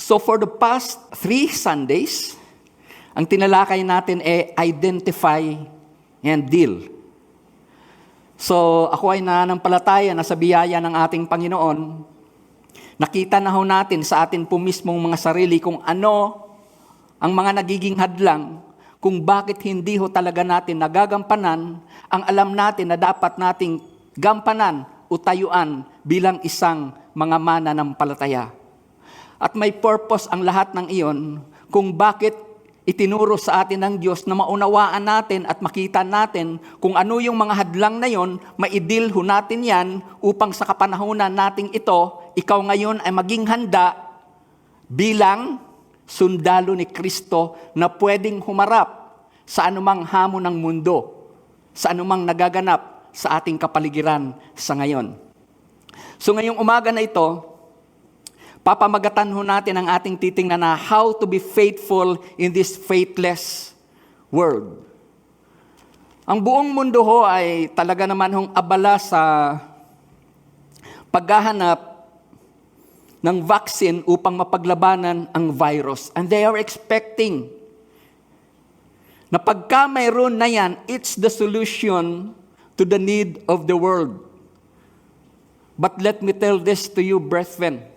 So for the past 3 Sundays, ang tinalakay natin ay identify and deal. So ako ay nananampalataya na sa biyaya ng ating Panginoon, nakita na ho natin sa atin po mismong mga sarili kung ano ang mga nagiging hadlang, kung bakit hindi ho talaga natin nagagampanan ang alam natin na dapat nating gampanan o tayuan bilang isang mga mananampalataya. At may purpose ang lahat ng iyon kung bakit itinuro sa atin ng Diyos na maunawaan natin at makita natin kung ano yung mga hadlang na yon, maidil ho natin yan upang sa kapanahunan nating ito, ikaw ngayon ay maging handa bilang sundalo ni Kristo na pwedeng humarap sa anumang hamon ng mundo, sa anumang nagaganap sa ating kapaligiran sa ngayon. So ngayong umaga na ito, papamagatan ho natin ang ating titingnan na how to be faithful in this faithless world. Ang buong mundo ho ay talaga naman hong abala sa paghahanap ng vaccine upang mapaglabanan ang virus. And they are expecting na pagka mayroon na yan, it's the solution to the need of the world. But let me tell this to you, brethren.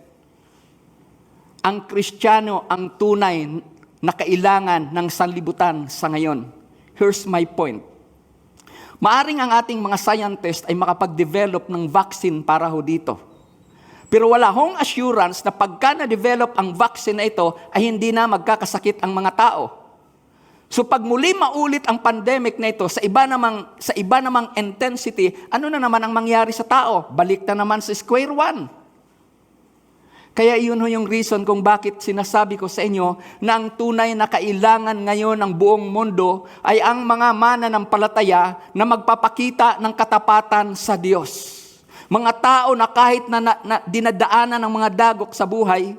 Ang Kristiyano ang tunay na kailangan ng sanlibutan sa ngayon. Here's my point. Maaring ang ating mga scientist ay makapag-develop ng vaccine para ho dito. Pero wala hong assurance na pagka na-develop ang vaccine na ito, ay hindi na magkakasakit ang mga tao. So pag muli maulit ang pandemic na ito sa iba namang intensity, ano na naman ang mangyari sa tao? Balik na naman sa square one. Kaya iyon ho yung reason kung bakit sinasabi ko sa inyo na ang tunay na kailangan ngayon ng buong mundo ay ang mga mananampalataya na magpapakita ng katapatan sa Diyos. Mga tao na kahit na dinadaanan ng mga dagok sa buhay,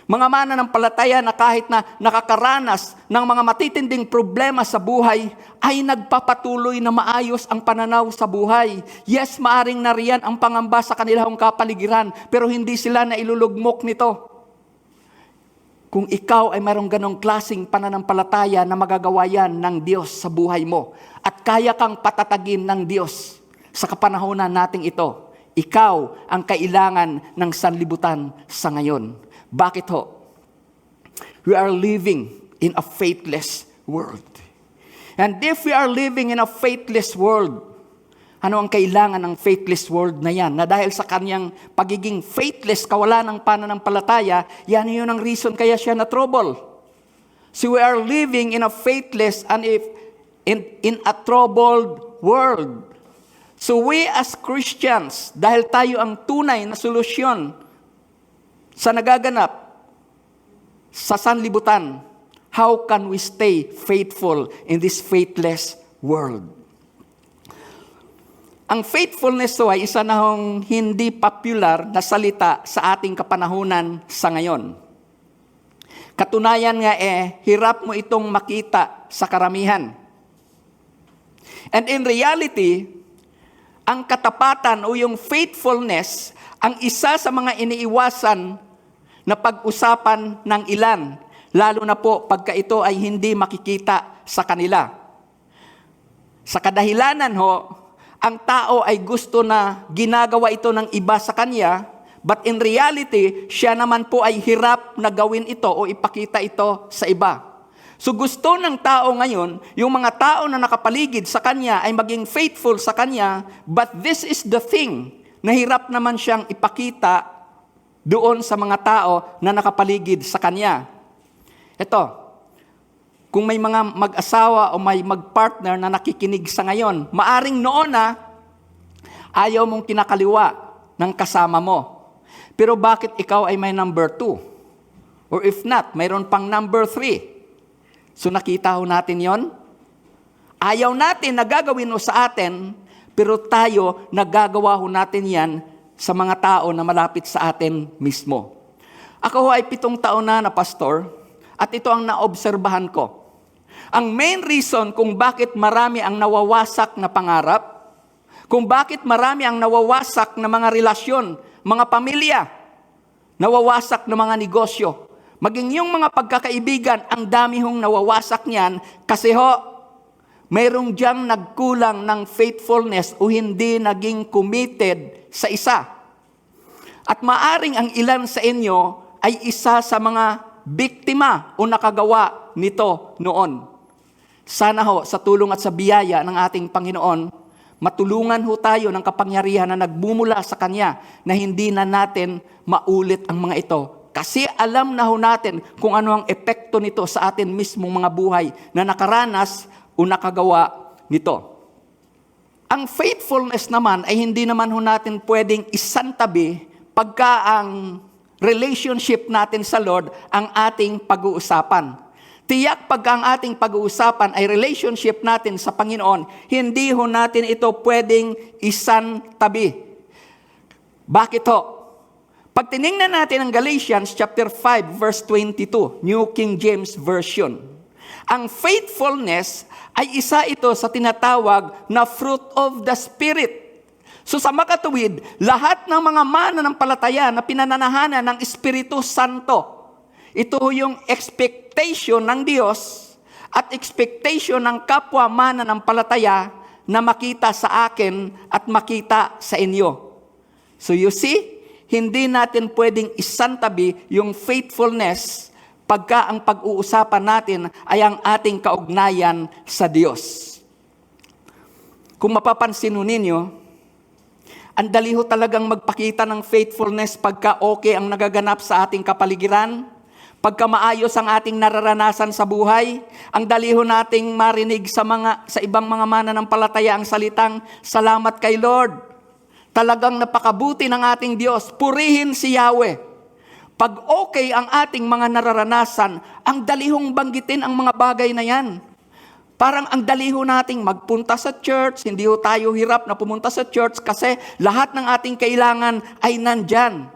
mga mananampalataya na kahit na nakakaranas ng mga matitinding problema sa buhay, ay nagpapatuloy na maayos ang pananaw sa buhay. Yes, maaring nariyan ang pangamba sa kanilang kapaligiran, pero hindi sila na ilulugmok nito. Kung ikaw ay mayroong ganong klaseng pananampalataya na magagawa yan ng Diyos sa buhay mo, at kaya kang patatagin ng Diyos sa kapanahonan nating ito, ikaw ang kailangan ng sanlibutan sa ngayon. Bakit ho? We are living in a faithless world. And if we are living in a faithless world, ano ang kailangan ng faithless world na yan? Na dahil sa kanyang pagiging faithless, kawalan ng pananampalataya, yan yun ang reason kaya siya na trouble. So we are living in a faithless and in a troubled world. So we as Christians, dahil tayo ang tunay na solusyon sa nagaganap sa sanlibutan, how can we stay faithful in this faithless world? Ang faithfulness to ay isa na hong hindi popular na salita sa ating kapanahunan sa ngayon. Katunayan nga hirap mo itong makita sa karamihan. And in reality, ang katapatan o yung faithfulness ang isa sa mga iniiwasan na pag-usapan ng ilan, lalo na po pagka ito ay hindi makikita sa kanila. Sa kadahilanan ho, ang tao ay gusto na ginagawa ito ng iba sa kanya, but in reality, siya naman po ay hirap na gawin ito o ipakita ito sa iba. So gusto ng tao ngayon, yung mga tao na nakapaligid sa kanya ay maging faithful sa kanya, but this is the thing, nahirap naman siyang ipakita doon sa mga tao na nakapaligid sa kanya. Ito, kung may mga mag-asawa o may mag-partner na nakikinig sa ngayon, maaring noon na ayaw mong kinakaliwa ng kasama mo. Pero bakit ikaw ay may number 2? Or if not, mayroon pang number 3. So nakita ho natin yon. Ayaw natin na gagawin mo sa atin, pero tayo nagagawa ho natin yan sa mga tao na malapit sa atin mismo. Ako ay 7 taon na pastor, at ito ang naobserbahan ko. Ang main reason kung bakit marami ang nawawasak na pangarap, kung bakit marami ang nawawasak na mga relasyon, mga pamilya, nawawasak na mga negosyo, maging yung mga pagkakaibigan, ang dami hong nawawasak niyan kasi mayroong diyang nagkulang ng faithfulness o hindi naging committed sa isa. At maaring ang ilan sa inyo ay isa sa mga biktima o nakagawa nito noon. Sana sa tulong at sa biyaya ng ating Panginoon, matulungan tayo ng kapangyarihan na nagbumula sa Kanya na hindi na natin maulit ang mga ito. Kasi alam na natin kung ano ang epekto nito sa atin mismong mga buhay na nakaranas o nakagawa nito. Ang faithfulness naman ay hindi naman natin pwedeng isantabi pagka ang relationship natin sa Lord ang ating pag-uusapan. Tiyak pag ang ating pag-uusapan ay relationship natin sa Panginoon, hindi natin ito pwedeng isantabi. Bakit Pag tinignan natin ang Galatians chapter 5 verse 22, New King James Version, ang faithfulness ay isa ito sa tinatawag na fruit of the Spirit. So sa makatuwid, lahat ng mga mananampalataya na pinananahanan ng Espiritu Santo, ito yung expectation ng Diyos at expectation ng kapwa mananampalataya na makita sa akin at makita sa inyo. So you see, hindi natin pwedeng isantabi yung faithfulness pagka ang pag-uusapan natin ay ang ating kaugnayan sa Diyos. Kung mapapansin ninyo, ang dali talagang magpakita ng faithfulness pagka okay ang nagaganap sa ating kapaligiran, pagka maayos ang ating nararanasan sa buhay. Ang dali nating marinig sa ibang mga mananampalataya ang salitang, "Salamat kay Lord. Talagang napakabuti ng ating Diyos. Purihin si Yahweh." Pag okay ang ating mga nararanasan, ang dalihong banggitin ang mga bagay na yan. Parang ang daliho nating magpunta sa church, hindi tayo hirap na pumunta sa church kasi lahat ng ating kailangan ay nandyan.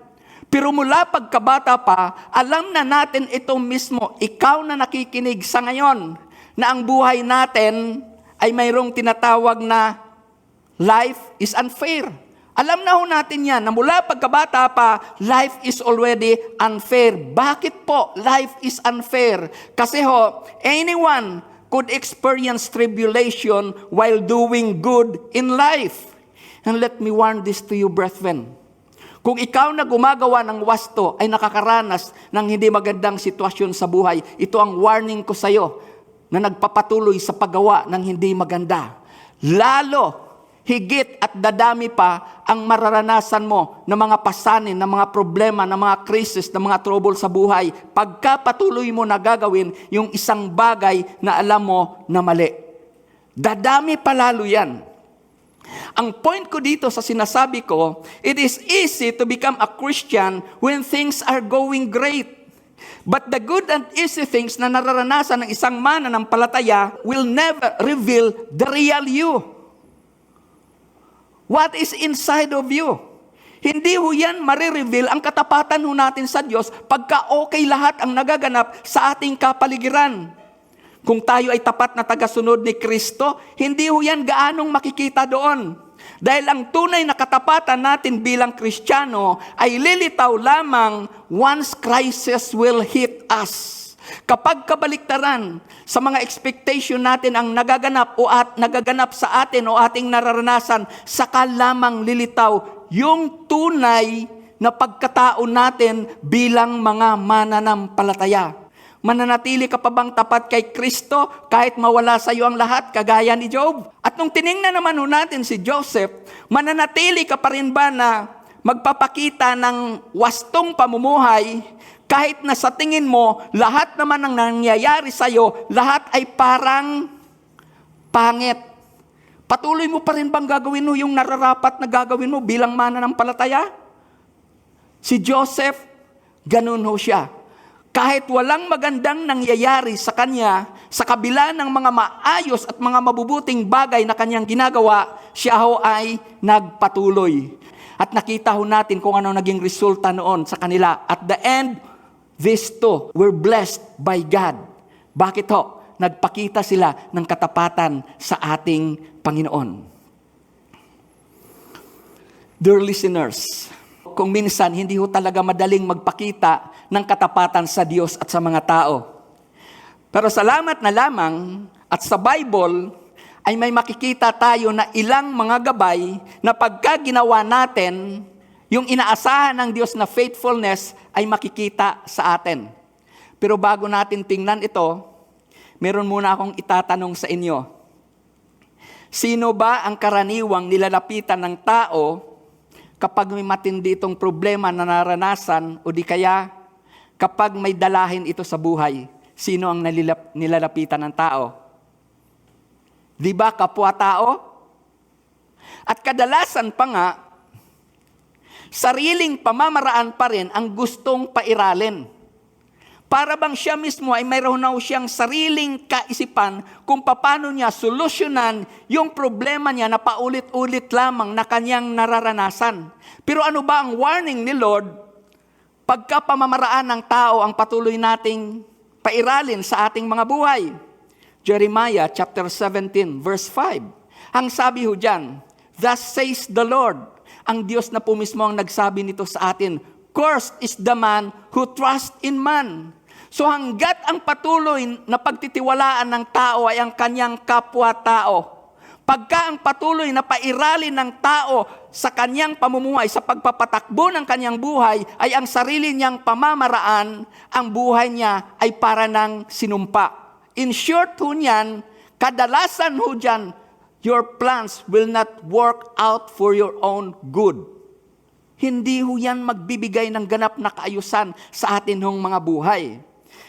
Pero mula pagkabata pa, alam na natin ito mismo, ikaw na nakikinig sa ngayon, na ang buhay natin ay mayroong tinatawag na life is unfair. Alam na natin yan, na mula pagkabata pa, life is already unfair. Bakit po life is unfair? Kasi anyone could experience tribulation while doing good in life. And let me warn this to you, brethren. Kung ikaw na gumagawa ng wasto ay nakakaranas ng hindi magandang sitwasyon sa buhay, ito ang warning ko sa iyo na nagpapatuloy sa paggawa ng hindi maganda. Lalo, higit at dadami pa ang mararanasan mo ng mga pasanin, ng mga problema, ng mga krisis, ng mga trouble sa buhay pagka patuloy mo na gagawin yung isang bagay na alam mo na mali. Dadami pa lalo yan. Ang point ko dito sa sinasabi ko, it is easy to become a Christian when things are going great. But the good and easy things na nararanasan ng isang mananampalataya will never reveal the real you. What is inside of you? Hindi yan marireveal ang katapatan natin sa Diyos pagka okay lahat ang nagaganap sa ating kapaligiran. Kung tayo ay tapat na tagasunod ni Kristo, hindi yan gaanong makikita doon. Dahil ang tunay na katapatan natin bilang Kristiyano ay lilitaw lamang once crisis will hit us. Kapag kabaliktaran sa mga expectation natin ang nagaganap nagaganap sa atin o ating nararanasan, saka lamang lilitaw yung tunay na pagkatao natin bilang mga mananampalataya. Mananatili ka pa bang tapat kay Kristo kahit mawala sa iyo ang lahat, kagaya ni Job? At nung tiningnan naman natin si Joseph, mananatili ka pa rin ba na magpapakita ng wastong pamumuhay kahit na sa tingin mo, lahat naman ng nangyayari sa iyo, lahat ay parang pangit? Patuloy mo pa rin bang gagawin mo yung nararapat na gagawin mo bilang mananampalataya? Si Joseph, ganun siya. Kahit walang magandang nangyayari sa kanya, sa kabila ng mga maayos at mga mabubuting bagay na kanyang ginagawa, siya ay nagpatuloy. At nakita natin kung ano naging resulta noon sa kanila. At the end, these two were blessed by God. Bakit Nagpakita sila ng katapatan sa ating Panginoon. Dear listeners, kung minsan hindi ho talaga madaling magpakita ng katapatan sa Diyos at sa mga tao. Pero salamat na lamang at sa Bible ay may makikita tayo na ilang mga gabay na pagka ginawa natin, yung inaasahan ng Diyos na faithfulness ay makikita sa atin. Pero bago natin tingnan ito, meron muna akong itatanong sa inyo. Sino ba ang karaniwang nilalapitan ng tao kapag may matindi itong problema na naranasan o di kaya kapag may dalahin ito sa buhay? Sino ang nilalapitan ng tao? Di ba kapwa-tao? At kadalasan pa nga, sariling pamamaraan pa rin ang gustong pairalin. Para bang siya mismo ay mayroon na siyang sariling kaisipan kung paano niya solusyonan yung problema niya na paulit-ulit lamang na kanyang nararanasan. Pero ano ba ang warning ni Lord pagka pamamaraan ng tao ang patuloy nating pairalin sa ating mga buhay? Jeremiah chapter 17 verse 5. Ang sabi ho dyan, "Thus says the Lord," ang Diyos na po mismo ang nagsabi nito sa atin, "Cursed is the man who trusts in man." So hanggat ang patuloy na pagtitiwalaan ng tao ay ang kanyang kapwa-tao, pagka ang patuloy na pairalin ng tao sa kanyang pamumuhay, sa pagpapatakbo ng kanyang buhay, ay ang sarili niyang pamamaraan, ang buhay niya ay para ng sinumpa. In short ho niyan, kadalasan ho dyan, your plans will not work out for your own good. Hindi ho yan magbibigay ng ganap na kaayusan sa atin hong mga buhay.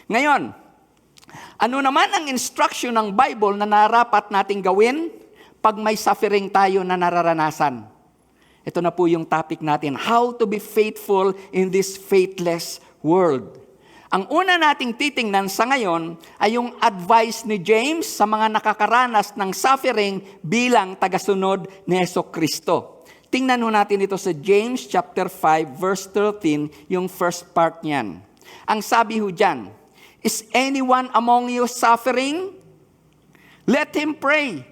Ngayon, ano naman ang instruction ng Bible na narapat nating gawin pag may suffering tayo na nararanasan? Ito na po yung topic natin, how to be faithful in this faithless world. Ang una nating titingnan sa ngayon ay yung advice ni James sa mga nakakaranas ng suffering bilang tagasunod ni Jesucristo. Tingnan ho natin ito sa James chapter 5 verse 13, yung first part niyan. Ang sabi ho dyan, "Is anyone among you suffering? Let him pray."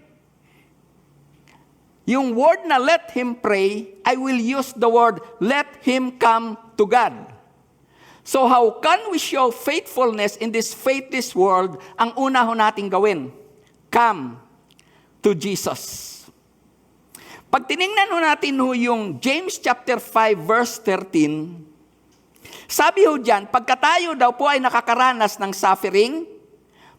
Yung word na let him pray, I will use the word let him come to God. So how can we show faithfulness in this faithless world? Ang una ho nating gawin, come to Jesus. Pag tinignan ho natin ho yung James chapter 5 verse 13, sabi ho dyan, pagka tayo daw po ay nakakaranas ng suffering,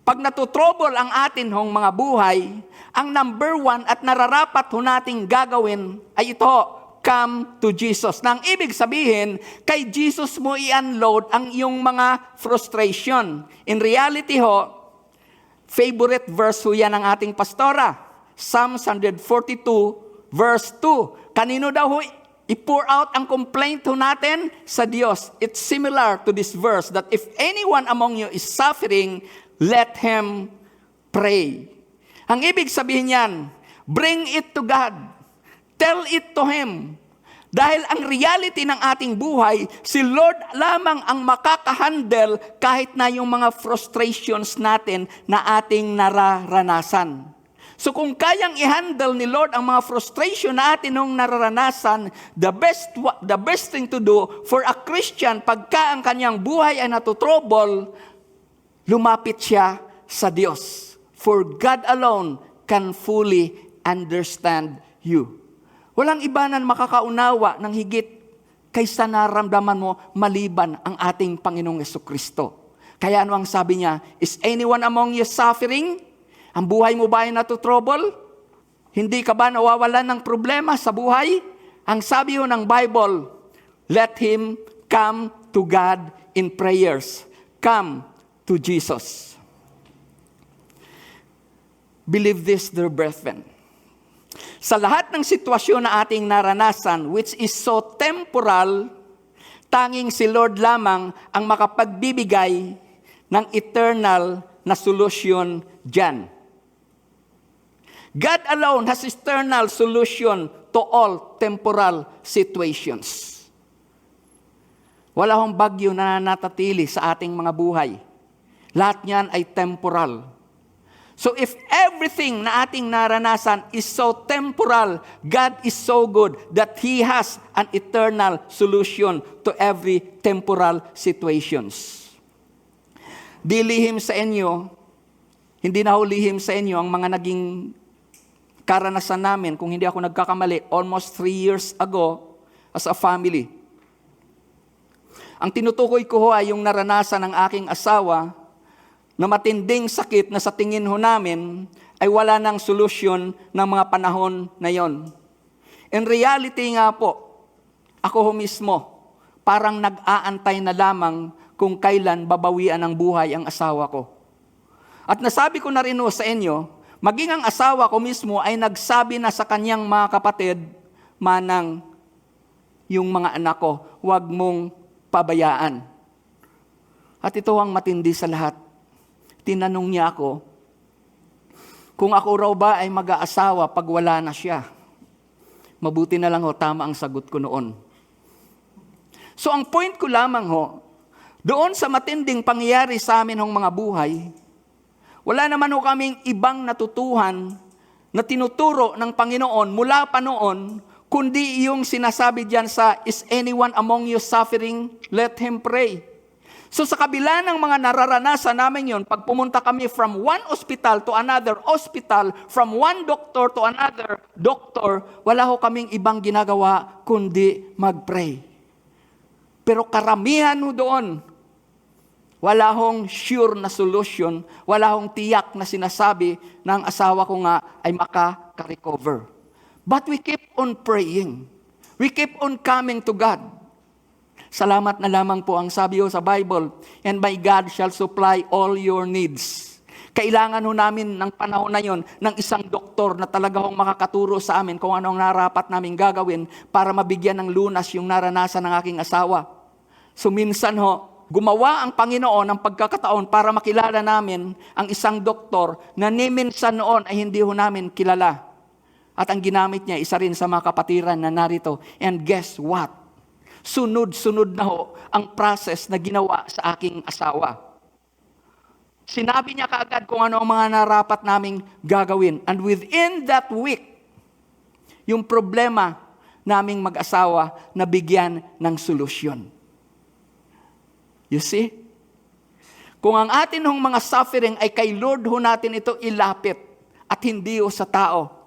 pag natutrouble ang atin hong mga buhay, ang number one at nararapat ho nating gagawin ay ito, come to Jesus. Nang ibig sabihin, kay Jesus mo i-unload ang iyong mga frustration. In reality ho, favorite verse ho yan ng ating pastora, Psalm 142 verse 2. Kanino daw ho i-pour out ang complaint ho natin? Sa Diyos. It's similar to this verse that if anyone among you is suffering, let him pray. Ang ibig sabihin niyan, bring it to God. Tell it to Him. Dahil ang reality ng ating buhay, si Lord lamang ang makakahandle kahit na yung mga frustrations natin na ating nararanasan. So kung kayang i-handle ni Lord ang mga frustration na atin nung nararanasan, the best thing to do for a Christian, pagka ang kanyang buhay ay natutrouble, lumapit siya sa Diyos. For God alone can fully understand you. Walang iba na makakaunawa ng higit kaysa naramdaman mo maliban ang ating Panginoong Jesucristo. Kaya ano ang sabi niya? Is anyone among you suffering? Ang buhay mo ba ay natutrouble? Hindi ka ba nawawalan ng problema sa buhay? Ang sabi ho ng Bible, let him come to God in prayers. Come to Jesus. Believe this, dear brethren. Sa lahat ng sitwasyon na ating naranasan, which is so temporal, tanging si Lord lamang ang makapagbibigay ng eternal na solusyon dyan. God alone has eternal solution to all temporal situations. Wala hong bagyo na natatili sa ating mga buhay. Lahat niyan ay temporal. So if everything na ating naranasan is so temporal, God is so good that He has an eternal solution to every temporal situations. Di lihim sa inyo, hindi na ho lihim sa inyo ang mga naging karanasan namin, kung hindi ako nagkakamali, almost 3 years ago as a family. Ang tinutukoy ko ho ay yung naranasan ng aking asawa na matinding sakit na sa tingin ho namin ay wala nang solusyon ng mga panahon na yon. In reality nga po, ako ho mismo, parang nag-aantay na lamang kung kailan babawian ng buhay ang asawa ko. At nasabi ko na rin ho sa inyo, maging ang asawa ko mismo ay nagsabi na sa kanyang mga kapatid, Manang, yung mga anak ko, huwag mong pabayaan. At ito ang matindi sa lahat. Tinanong niya ako, kung ako raw ba ay mag-aasawa pag wala na siya. Mabuti na lang ho, tama ang sagot ko noon. So ang point ko lamang ho, doon sa matinding pangyayari sa amin ng mga buhay, wala naman ho kaming ibang natutuhan na tinuturo ng Panginoon mula pa noon, kundi yung sinasabi diyan sa, is anyone among you suffering? Let him pray. So sa kabila ng mga nararanasan namin yon, pag pumunta kami from one hospital to another hospital, from one doctor to another doctor, wala ho kaming ibang ginagawa kundi mag-pray. Pero karamihan ho doon, wala hong sure na solution, wala hong tiyak na sinasabi ng asawa ko nga ay makaka-recover. But we keep on praying. We keep on coming to God. Salamat na lamang po ang sabi ho sa Bible, and my God shall supply all your needs. Kailangan ho namin ng panahon na yon ng isang doktor na talaga hong makakaturo sa amin kung ano ang narapat namin gagawin para mabigyan ng lunas yung naranasan ng aking asawa. So minsan ho, gumawa ang Panginoon ng pagkakataon para makilala namin ang isang doktor na ni minsan noon ay hindi ho namin kilala. At ang ginamit niya, isa rin sa mga kapatiran na narito. And guess what? Sunod-sunod na ho ang process na ginawa sa aking asawa. Sinabi niya kaagad kung ano ang mga narapat naming gagawin. And within that week, yung problema naming mag-asawa nabigyan ng solusyon. You see? Kung ang atin hong mga suffering ay kay Lord ho natin ito ilapit at hindi ho sa tao,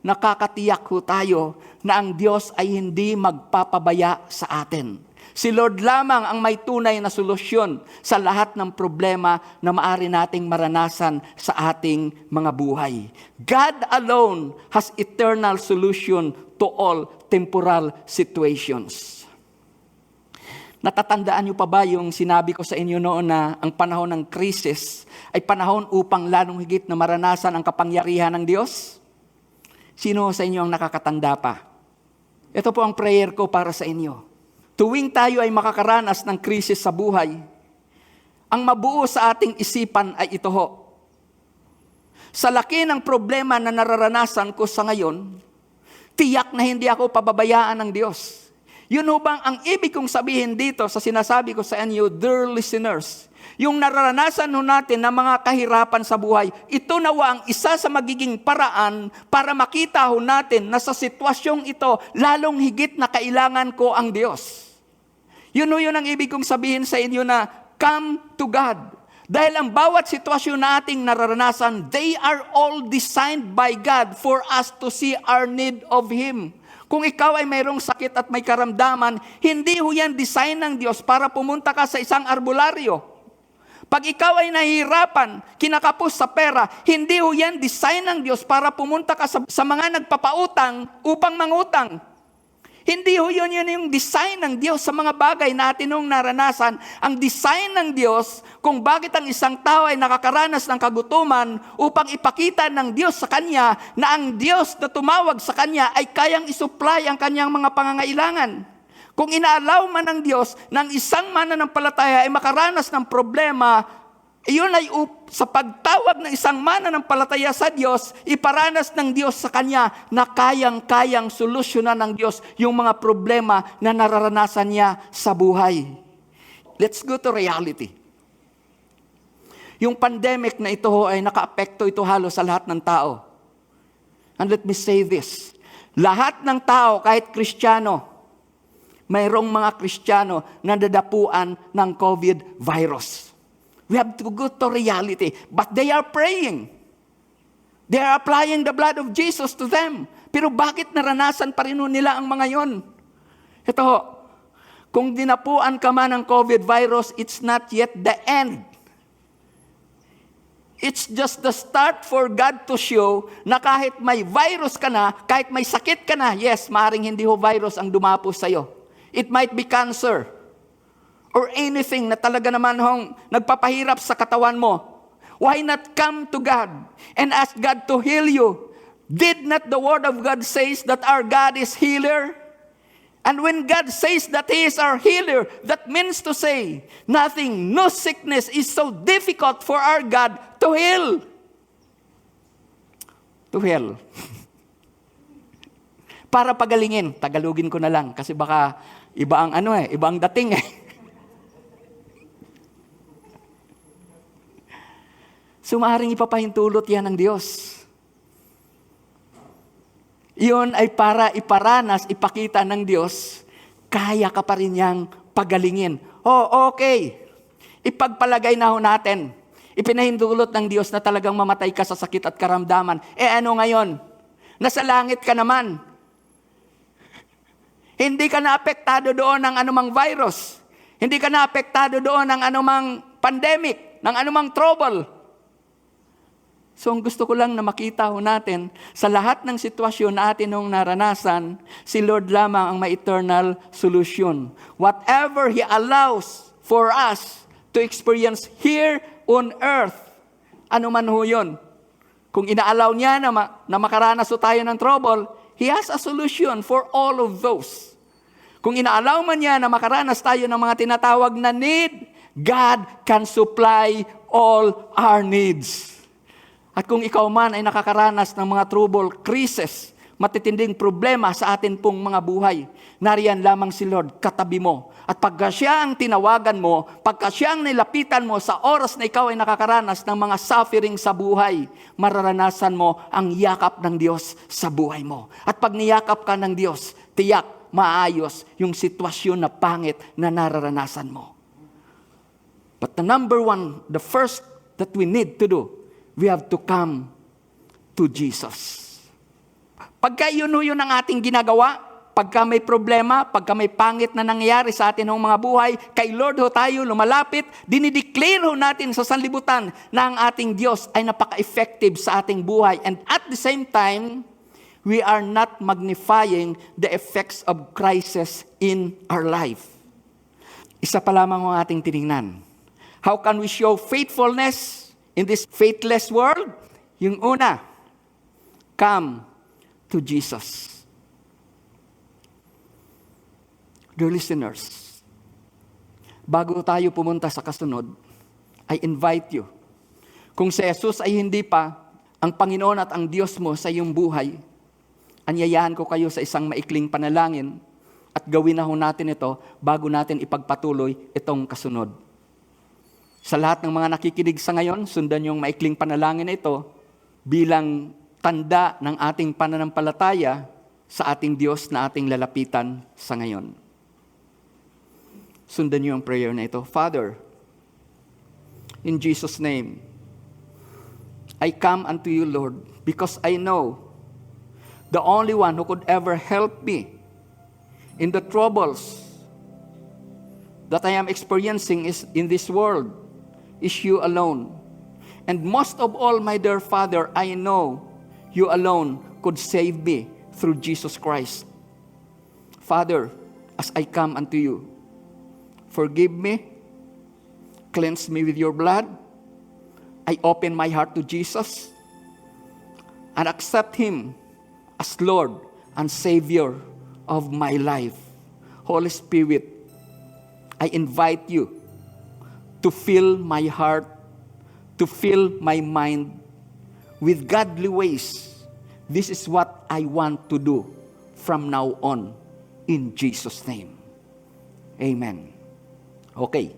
nakakatiyak ho tayo na ang Diyos ay hindi magpapabaya sa atin. Si Lord lamang ang may tunay na solusyon sa lahat ng problema na maaari nating maranasan sa ating mga buhay. God alone has eternal solution to all temporal situations. Natatandaan niyo pa ba yung sinabi ko sa inyo noon na ang panahon ng krisis ay panahon upang lalong higit na maranasan ang kapangyarihan ng Diyos? Sino sa inyo ang nakakatanda pa? Ito po ang prayer ko para sa inyo. Tuwing tayo ay makakaranas ng krisis sa buhay, ang mabuo sa ating isipan ay ito ho. Sa laki ng problema na nararanasan ko sa ngayon, tiyak na hindi ako pababayaan ng Diyos. Yun ho bang ang ibig kong sabihin dito sa sinasabi ko sa inyo, dear listeners, yung nararanasan ho natin na mga kahirapan sa buhay, ito nawa ang isa sa magiging paraan para makita ho natin na sa sitwasyong ito, lalong higit na kailangan ko ang Diyos. Yun ang ibig kong sabihin sa inyo na come to God. Dahil ang bawat sitwasyon na ating nararanasan, they are all designed by God for us to see our need of Him. Kung ikaw ay mayroong sakit at may karamdaman, hindi ho yan design ng Diyos para pumunta ka sa isang arbularyo. Pag ikaw ay nahihirapan, kinakapos sa pera, hindi ho yan design ng Diyos para pumunta ka sa mga nagpapautang upang mangutang. Hindi ho yun yung design ng Diyos sa mga bagay na atin nung naranasan. Ang design ng Diyos kung bakit ang isang tao ay nakakaranas ng kagutuman upang ipakita ng Diyos sa kanya na ang Diyos na tumawag sa kanya ay kayang isupply ang kanyang mga pangangailangan. Kung inaalaw man ng Diyos ng isang mananampalataya ay makaranas ng problema, iyon ay sa pagtawag ng isang mananampalataya sa Diyos, iparanas ng Diyos sa kanya na kayang-kayang solusyonan ng Diyos yung mga problema na nararanasan niya sa buhay. Let's go to reality. Yung pandemic na ito ay nakaapekto ito halos sa lahat ng tao. And let me say this, lahat ng tao, kahit Kristiyano, mayroong mga Kristiyano na nadapuan ng COVID virus. We have to go to reality. But they are praying. They are applying the blood of Jesus to them. Pero bakit naranasan pa rin nila ang mga yon? Ito, kung dinapuan ka man ng COVID virus, it's not yet the end. It's just the start for God to show na kahit may virus ka na, kahit may sakit ka na, yes, maaaring hindi ho virus ang dumapos sa'yo. It might be cancer or anything na talaga naman hong nagpapahirap sa katawan mo. Why not come to God and ask God to heal you? Did not the Word of God says that our God is healer? And when God says that He is our healer, that means to say, nothing, no sickness is so difficult for our God to heal. To heal. Para pagalingin, Tagalogin ko na lang kasi baka iba ang iba ang dating eh. So maaaring ipapahintulot yan ng Diyos. Iyon ay para iparanas, ipakita ng Diyos, kaya ka pa rin niyang pagalingin. Oh, okay. Ipagpalagay na ho natin. Ipinahintulot ng Diyos na talagang mamatay ka sa sakit at karamdaman. Ano ngayon? Nasa langit ka naman. Hindi ka naapektado doon ng anumang virus. Hindi ka naapektado doon ng anumang pandemic, ng anumang trouble. So, ang gusto ko lang na makita ho natin, sa lahat ng sitwasyon na atin hong naranasan, si Lord lamang ang may eternal solution. Whatever He allows for us to experience here on earth, ano man ho yun. Kung inaalaw niya na makaranas ho tayo ng trouble, He has a solution for all of those. Kung inaalaw man niya na makaranas tayo ng mga tinatawag na need, God can supply all our needs. At kung ikaw man ay nakakaranas ng mga trouble, crisis, matitinding problema sa atin pong mga buhay, nariyan lamang si Lord, katabi mo. At pagka siya ang tinawagan mo, pagka siya ang nilapitan mo sa oras na ikaw ay nakakaranas ng mga suffering sa buhay, mararanasan mo ang yakap ng Diyos sa buhay mo. At pag niyakap ka ng Diyos, tiyak, maayos yung sitwasyon na pangit na nararanasan mo. But the number one, the first that we need to do, we have to come to Jesus. Pagka yun ang ating ginagawa, pagka may problema, pagka may pangit na nangyayari sa atin ng mga buhay, kay Lord ho tayo lumalapit, dinideclare ho natin sa sanlibutan na ang ating Diyos ay napaka-effective sa ating buhay. And at the same time, we are not magnifying the effects of crisis in our life. Isa pa lamang ang ating tiningnan. How can we show faithfulness in this faithless world? Yung una, come to Jesus. Dear listeners, bago tayo pumunta sa kasunod, I invite you. Kung si Jesus ay hindi pa ang Panginoon at ang Diyos mo sa iyong buhay, anyayahan ko kayo sa isang maikling panalangin at gawin na ho natin ito bago natin ipagpatuloy itong kasunod. Sa lahat ng mga nakikinig sa ngayon, sundan yung maikling panalangin na ito bilang tanda ng ating pananampalataya sa ating Diyos na ating lalapitan sa ngayon. Sundan niyo ang prayer na ito. Father, in Jesus' name, I come unto you, Lord, because I know the only one who could ever help me in the troubles that I am experiencing is in this world is you alone. And most of all, my dear Father, I know you alone could save me through Jesus Christ. Father, as I come unto you, forgive me, cleanse me with your blood. I open my heart to Jesus and accept Him as Lord and Savior of my life. Holy Spirit, I invite you to fill my heart, to fill my mind with godly ways. This is what I want to do from now on, in Jesus' name. Amen. Okay.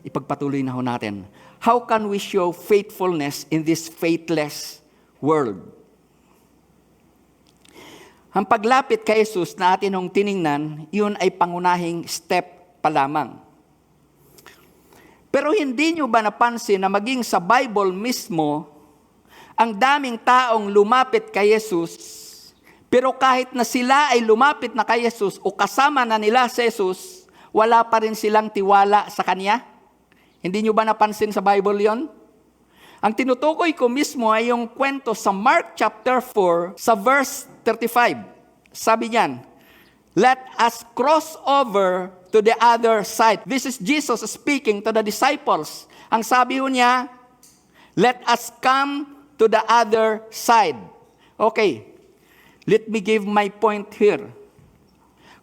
ipagpatuloy na ho natin. How can we show faithfulness in this faithless world? Ang paglapit kay Jesus na atin hong tiningnan, yun ay pangunahing step pa lamang. Pero hindi nyo ba napansin na maging sa Bible mismo, ang daming taong lumapit kay Jesus, pero kahit na sila ay lumapit na kay Jesus o kasama na nila si Jesus, wala pa rin silang tiwala sa Kanya? Hindi nyo ba napansin sa Bible yon? Ang tinutukoy ko mismo ay yung kwento sa Mark chapter 4 sa verse 35. Sabi niyan, let us cross over to the other side. This is Jesus speaking to the disciples. Ang sabi niya, let us come to the other side. Okay, let me give my point here.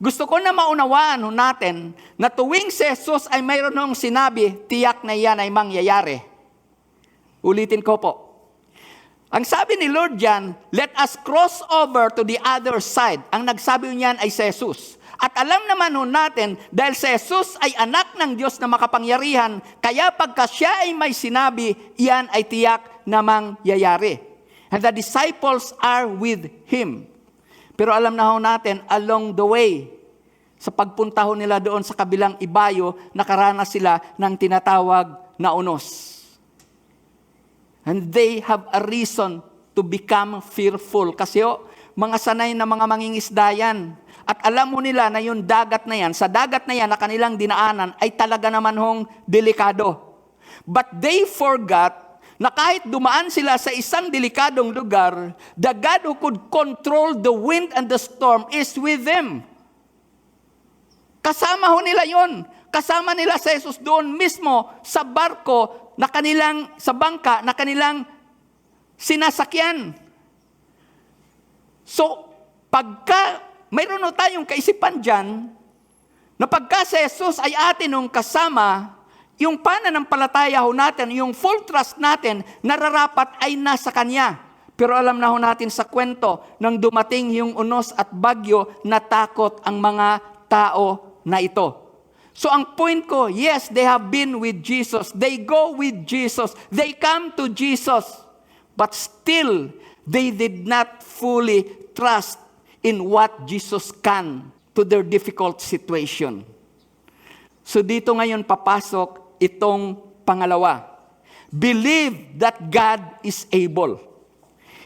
Gusto ko na maunawaan natin na tuwing si Jesus ay mayroon nung sinabi, tiyak na yan ay mangyayari. Ulitin ko po. Ang sabi ni Lord diyan, let us cross over to the other side. Ang nagsabi niyan ay si Jesus. At alam naman natin, dahil si Jesus ay anak ng Diyos na makapangyarihan, kaya pagka siya ay may sinabi, iyan ay tiyak na mangyayari. And the disciples are with Him. Pero alam na natin, along the way, sa pagpunta nila doon sa kabilang ibayo, nakaranas sila ng tinatawag na unos. And they have a reason to become fearful. Kasi mga sanay na mga mangingisda yan. At alam mo nila na yung dagat na yan, sa dagat na yan na kanilang dinaanan, ay talaga naman hong delikado. But they forgot na kahit dumaan sila sa isang delikadong lugar, the God who could control the wind and the storm is with them. Kasama ho nila yon. Kasama nila sa Jesus doon mismo sa barko na kanilang, sa bangka na kanilang sinasakyan. So, pagka mayroon tayong kaisipan dyan, na pagka si Jesus ay atin nung kasama, yung pananampalataya ho natin, yung full trust natin, nararapat ay nasa Kanya. Pero alam na ho natin sa kwento, nang dumating yung unos at bagyo, natakot ang mga tao na ito. So ang point ko, yes, they have been with Jesus. They go with Jesus. They come to Jesus. But still, they did not fully trust in what Jesus can to their difficult situation. So dito ngayon papasok itong pangalawa. Believe that God is able.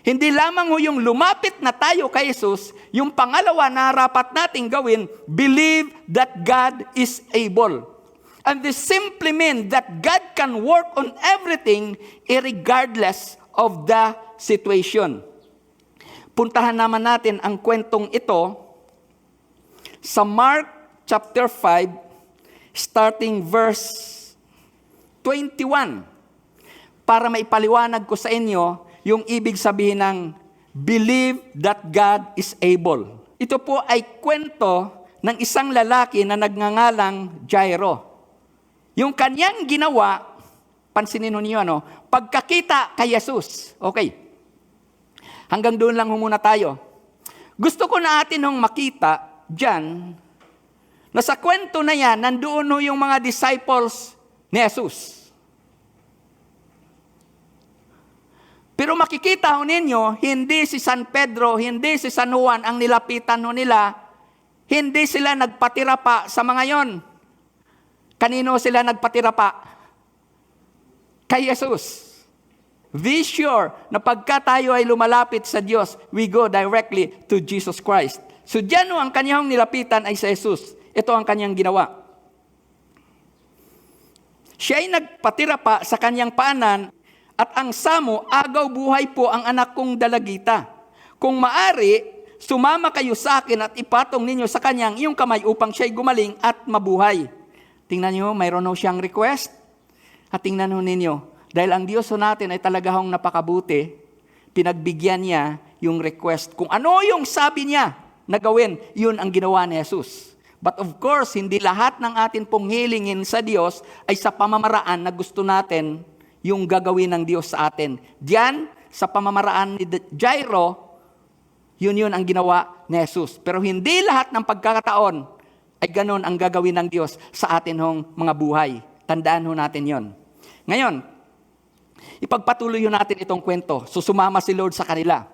Hindi lamang yung lumapit na tayo kay Jesus, yung pangalawa na rapat nating gawin, believe that God is able. And this simply means that God can work on everything irregardless of the situation. Puntahan naman natin ang kwentong ito sa Mark chapter 5, starting verse 21, para maipaliwanag ko sa inyo yung ibig sabihin ng believe that God is able. Ito po ay kwento ng isang lalaki na nagngangalang Jairo. Yung kanyang ginawa, pansinin niyo pagkakita kay Jesus. Okay. Hanggang doon lang muna tayo. Gusto ko na atin makita dyan na sa kwento na yan, nandoon yung mga disciples ni Jesus. Pero makikita ninyo, hindi si San Pedro, hindi si San Juan ang nilapitan nila, hindi sila nagpatira pa sa mga yon. Kanino sila nagpatira pa? Kay Jesus. Be sure na pagka tayo ay lumalapit sa Diyos, we go directly to Jesus Christ. So diyan ang kanyang nilapitan ay si Jesus. Ito ang kanyang ginawa. Siya ay nagpatira pa sa kanyang paanan, at ang samo, agaw buhay po ang anak kong dalagita. Kung maari, sumama kayo sa akin at ipatong ninyo sa kanyang iyong kamay upang siya'y gumaling at mabuhay. Tingnan niyo, mayroon siyang request. At tingnan ninyo, dahil ang Diyos natin ay talaga hong napakabuti, pinagbigyan niya yung request. Kung ano yung sabi niya na gawin, yun ang ginawa ni Jesus. But of course, hindi lahat ng atin pong hilingin sa Diyos ay sa pamamaraan na gusto natin yung gagawin ng Diyos sa atin. Diyan, sa pamamaraan ni Jairo, yun ang ginawa ni Jesus. Pero hindi lahat ng pagkakataon ay ganon ang gagawin ng Diyos sa atin hong mga buhay. Tandaan ho natin yon. Ngayon, ipagpatuloy ho natin itong kwento. Sumama si Lord sa kanila.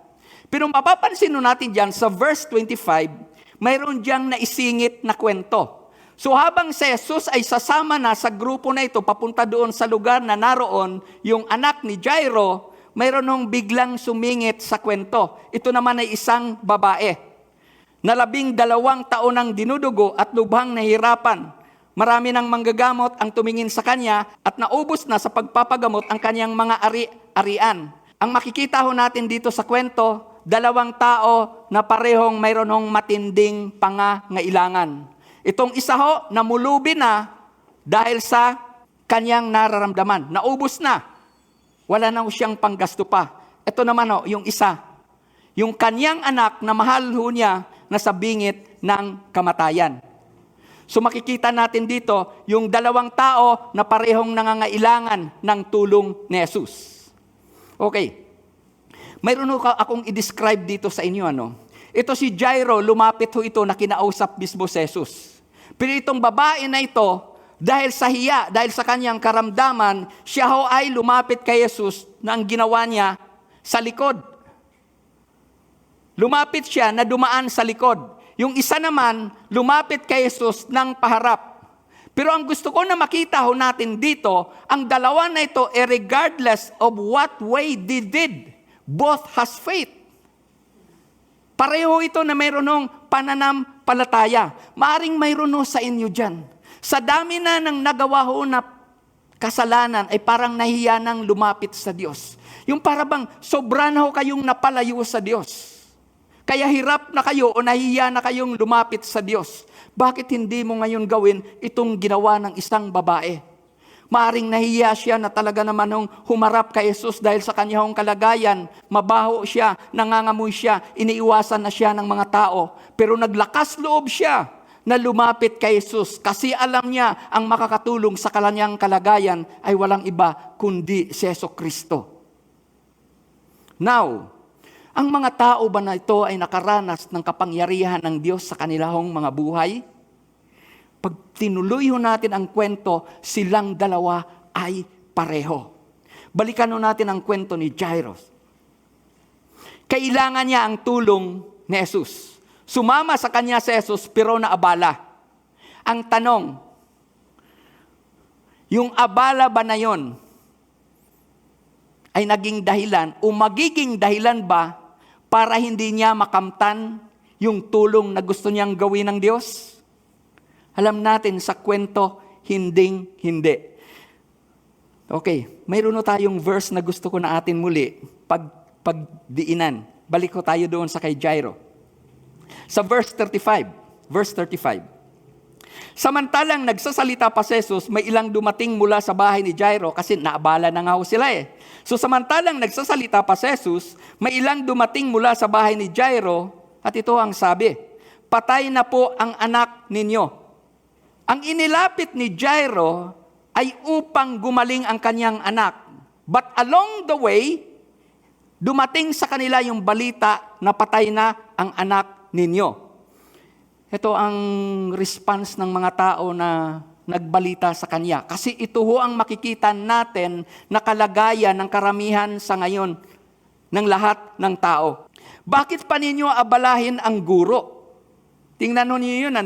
Pero mapapansin ho natin dyan sa verse 25, mayroon diyang naisingit na kwento. So habang si Jesus ay sasama na sa grupo na ito, papunta doon sa lugar na naroon yung anak ni Jairo, mayroon hong biglang sumingit sa kwento. Ito naman ay isang babae na 12 taon ang dinudugo at lubhang nahirapan. Marami ng manggagamot ang tumingin sa kanya at naubos na sa pagpapagamot ang kanyang mga ari-arian. Ang makikita ho natin dito sa kwento, 2 tao na parehong mayroon hong matinding pangangailangan. Itong isa ho, namulubi na dahil sa kanyang nararamdaman. Naubos na. Wala na ho siyang panggasto pa. Ito naman ho, yung isa. Yung kanyang anak na mahal ho niya na sa bingit ng kamatayan. So makikita natin dito yung 2 tao na parehong nangangailangan ng tulong ni Jesus. Okay. Mayroon akong i-describe dito sa inyo. Ito si Jairo, lumapit ho ito na kinausap mismo si Jesus. Pero itong babae na ito, dahil sa hiya, dahil sa kanyang karamdaman, siya ho ay lumapit kay Jesus na ang ginawa niya sa likod. Lumapit siya na dumaan sa likod. Yung isa naman, lumapit kay Jesus ng paharap. Pero ang gusto ko na makita ho natin dito, ang dalawa na ito, regardless of what way they did, both has faith. Pareho ito na mayroon ng pananampalataya. Maaring mayroon ho sa inyo dyan. Sa dami na ng nagawa ho na kasalanan, ay parang nahiya nang lumapit sa Diyos. Yung parang sobra na ho kayong napalayo sa Diyos. Kaya hirap na kayo o nahiya na kayong lumapit sa Diyos. Bakit hindi mo ngayon gawin itong ginawa ng isang babae? Maaring nahiya siya na talaga naman nung humarap kay Jesus dahil sa kanyang kalagayan. Mabaho siya, nangangamoy siya, iniiwasan na siya ng mga tao. Pero naglakas loob siya na lumapit kay Jesus kasi alam niya ang makakatulong sa kanyang kalagayan ay walang iba kundi si Jesucristo. Now, ang mga tao ba na ito ay nakaranas ng kapangyarihan ng Diyos sa kanilang mga buhay? Pag tinuloy ho natin ang kwento, silang dalawa ay pareho. Balikan ho natin ang kwento ni Jairo. Kailangan niya ang tulong ni Jesus. Sumama sa kanya si Jesus pero naabala. Ang tanong, yung abala ba na yon ay naging dahilan o magiging dahilan ba para hindi niya makamtan yung tulong na gusto niyang gawin ng Diyos? Alam natin sa kwento, hindi. Okay, mayroon na tayong verse na gusto ko na atin muli pagdiinan. Balik ko tayo doon sa kay Jairo. Sa verse 35. Samantalang nagsasalita pa si Jesus, may ilang dumating mula sa bahay ni Jairo kasi naabala na nga ho sila eh. So samantalang nagsasalita pa si Jesus, may ilang dumating mula sa bahay ni Jairo at ito ang sabi, patay na po ang anak ninyo. Ang inilapit ni Jairo ay upang gumaling ang kanyang anak. But along the way, dumating sa kanila yung balita na patay na ang anak ninyo. Ito ang response ng mga tao na nagbalita sa kanya. Kasi ito ho ang makikita natin na kalagayan ng karamihan sa ngayon ng lahat ng tao. Bakit pa ninyo abalahin ang guro? Tingnan niyo yun,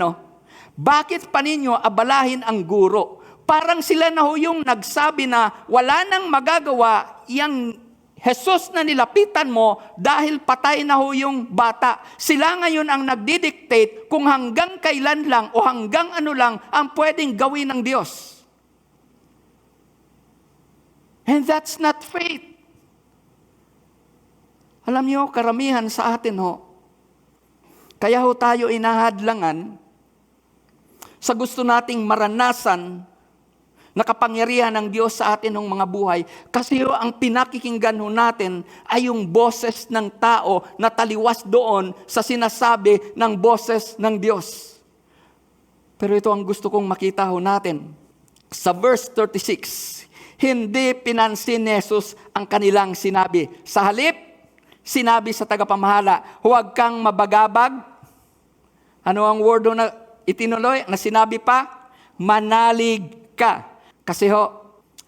Bakit pa ninyo abalahin ang guro? Parang sila na ho yung nagsabi na wala nang magagawa yang Jesus na nilapitan mo dahil patay na ho yung bata. Sila ngayon ang nagdidictate kung hanggang kailan lang o hanggang ano lang ang pwedeng gawin ng Diyos. And that's not faith. Alam niyo, karamihan sa atin ho, kaya ho tayo inahadlangan sa gusto nating maranasan na kapangyarihan ng Diyos sa atin ng mga buhay. Kasi ang pinakikinggan ho natin ay yung boses ng tao na taliwas doon sa sinasabi ng boses ng Diyos. Pero ito ang gusto kong makita ho natin. Sa verse 36, hindi pinansin ni Jesus ang kanilang sinabi. Sa halip, sinabi sa tagapamahala, huwag kang mabagabag. Ano ang word na itinuloy na sinabi pa? Manalig ka. Kasi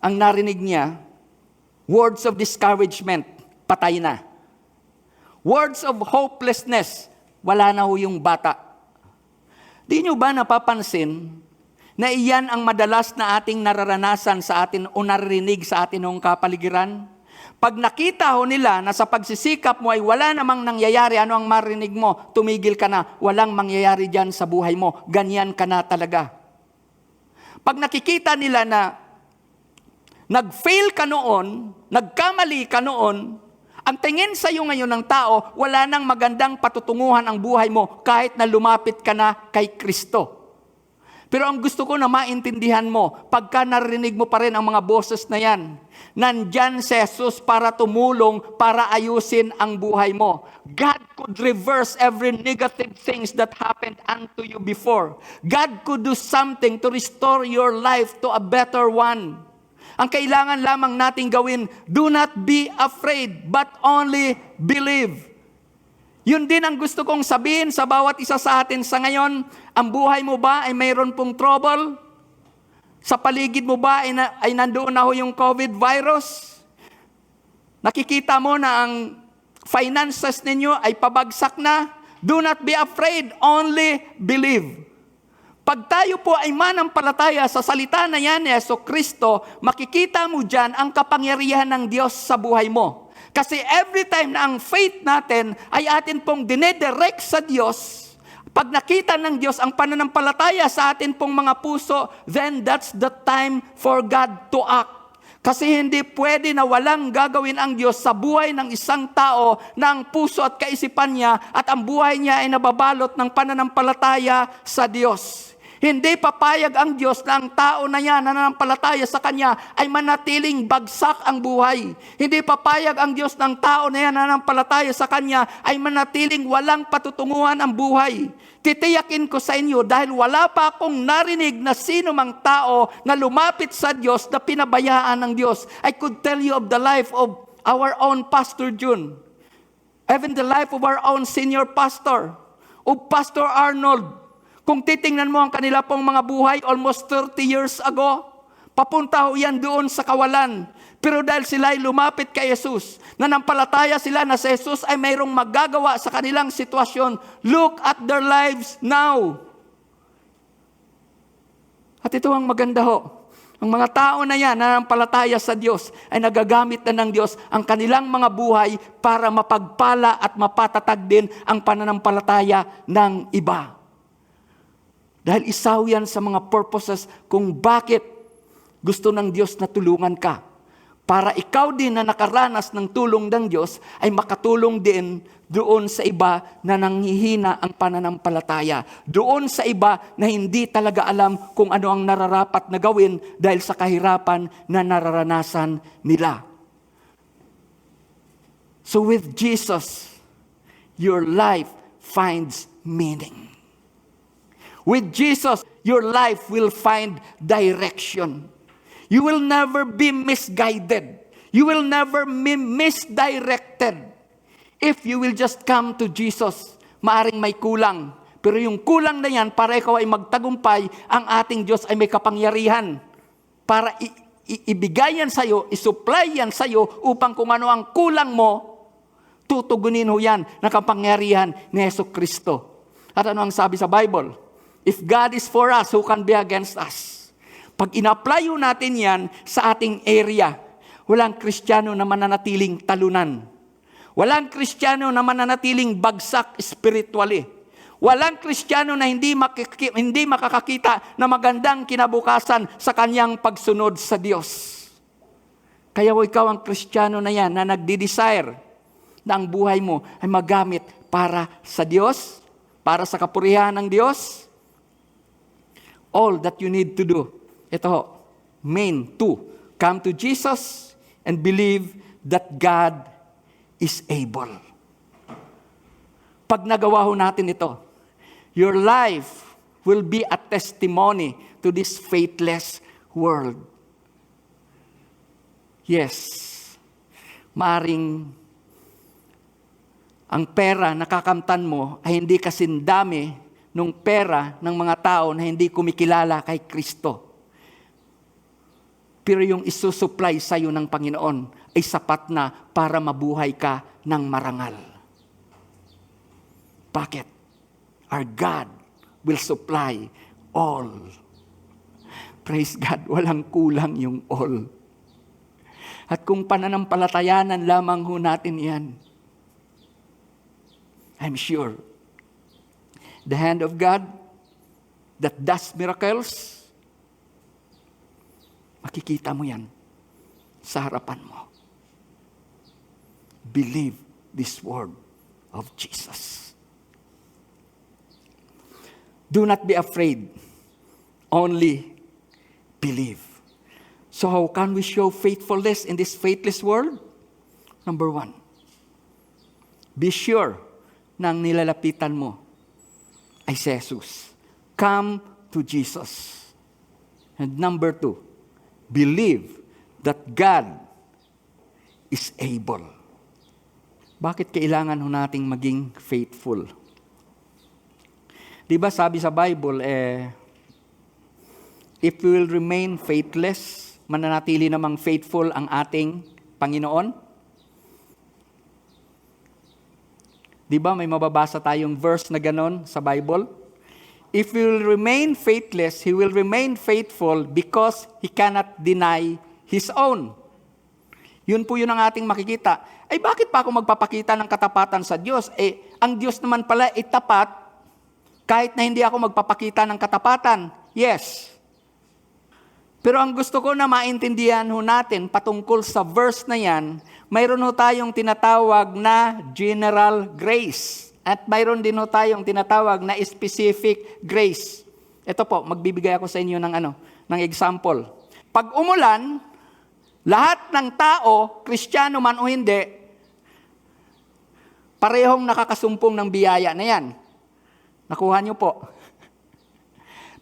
ang narinig niya, words of discouragement, patay na. Words of hopelessness, wala na yung bata. Di nyo ba napapansin na iyan ang madalas na ating nararanasan sa atin o narinig sa atin ng kapaligiran? Pag nakita nila na sa pagsisikap mo ay wala namang nangyayari, ano ang marinig mo? Tumigil ka na, walang mangyayari dyan sa buhay mo. Ganyan ka na talaga. Pag nakikita nila na nag-fail ka noon, nagkamali ka noon, ang tingin sa iyo ngayon ng tao, wala nang magandang patutunguhan ang buhay mo kahit na lumapit ka na kay Kristo. Pero ang gusto ko na maintindihan mo, pagka narinig mo pa rin ang mga boses na yan, nandyan si Jesus para tumulong, para ayusin ang buhay mo. God could reverse every negative things that happened unto you before. God could do something to restore your life to a better one. Ang kailangan lamang nating gawin, do not be afraid, but only believe. Yun din ang gusto kong sabihin sa bawat isa sa atin sa ngayon. Ang buhay mo ba ay mayroon pong trouble? Sa paligid mo ba ay nandoon na yung COVID virus? Nakikita mo na ang finances ninyo ay pabagsak na? Do not be afraid, only believe. Pag tayo po ay manampalataya sa salita na yan ni Jesucristo, makikita mo dyan ang kapangyarihan ng Diyos sa buhay mo. Kasi every time na ang faith natin ay atin pong dinedirect sa Diyos, pag nakita ng Diyos ang pananampalataya sa atin pong mga puso, then that's the time for God to act. Kasi hindi pwede na walang gagawin ang Diyos sa buhay ng isang tao na ang puso at kaisipan niya at ang buhay niya ay nababalot ng pananampalataya sa Diyos. Hindi papayag ang Diyos na ang tao na yan na nananampalataya sa Kanya ay manatiling bagsak ang buhay. Hindi papayag ang Diyos ng tao na yan na nananampalataya sa Kanya ay manatiling walang patutunguhan ang buhay. Titiyakin ko sa inyo dahil wala pa akong narinig na sino mang tao na lumapit sa Diyos na pinabayaan ng Diyos. I could tell you of the life of our own Pastor June. Even the life of our own senior pastor, of Pastor Arnold. Kung titingnan mo ang kanila pong mga buhay almost 30 years ago, papunta yan doon sa kawalan. Pero dahil sila ay lumapit kay Jesus, nanampalataya sila na si Jesus ay mayroong magagawa sa kanilang sitwasyon. Look at their lives now. At ito ang maganda Ang mga tao na yan, nanampalataya sa Diyos, ay nagagamit na ng Diyos ang kanilang mga buhay para mapagpala at mapatatag din ang pananampalataya ng iba. Dahil isaw yan sa mga purposes kung bakit gusto ng Diyos na tulungan ka. Para ikaw din na nakaranas ng tulong ng Diyos ay makatulong din doon sa iba na nanghihina ang pananampalataya. Doon sa iba na hindi talaga alam kung ano ang nararapat na gawin dahil sa kahirapan na nararanasan nila. So with Jesus, your life finds meaning. With Jesus, your life will find direction. You will never be misguided. You will never be misdirected. If you will just come to Jesus, maaring may kulang. Pero yung kulang na yan, para ikaw ay magtagumpay, ang ating Diyos ay may kapangyarihan. Para ibigay yan sa'yo, isupply yan sa'yo, upang kung ano ang kulang mo, tutugunin ho yan ng kapangyarihan ni Jesucristo. At ano ang sabi sa Bible? If God is for us, who can be against us? Pag ina-apply natin yan sa ating area, walang Kristiyano na mananatiling talunan. Walang Kristiyano na mananatiling bagsak spiritually. Walang Kristiyano na hindi makakakita na magandang kinabukasan sa kanyang pagsunod sa Diyos. Kaya ikaw ang Kristiyano na yan na nagdi-desire na ang buhay mo ay magamit para sa Diyos, para sa kapurihan ng Diyos. All that you need to do, ito, main two, come to Jesus and believe that God is able. Pag nagawa ho natin ito, your life will be a testimony to this faithless world. Yes, maaring ang pera na kakamtan mo ay hindi kasindami nung pera ng mga tao na hindi kumikilala kay Kristo. Pero yung isusupply sa'yo ng Panginoon ay sapat na para mabuhay ka ng marangal. Bakit? Our God will supply all. Praise God, walang kulang yung all. At kung pananampalatayanan lamang ho natin yan, I'm sure, the hand of God that does miracles, makikita mo yan sa harapan mo. Believe this word of Jesus. Do not be afraid. Only believe. So how can we show faithfulness in this faithless world? Number 1, be sure na ang nilalapitan mo ay si Jesus. Come to Jesus. And number 2, believe that God is able. Bakit kailangan ho nating maging faithful? Di ba sabi sa Bible, if we will remain faithless, mananatili namang faithful ang ating Panginoon? Di ba may mababasa tayong verse na ganon sa Bible? If we will remain faithless, He will remain faithful because He cannot deny His own. Yun po yun ang ating makikita. Ay bakit pa ako magpapakita ng katapatan sa Diyos? Ang Diyos naman pala ay tapat kahit na hindi ako magpapakita ng katapatan. Yes. Pero ang gusto ko na maintindihan ho natin patungkol sa verse na yan, mayroon ho tayong tinatawag na general grace. At mayroon din ho tayong tinatawag na specific grace. Ito po, magbibigay ako sa inyo ng example. Pag umulan, lahat ng tao, Kristiyano man o hindi, parehong nakakasumpong ng biyaya na yan. Nakuha niyo po.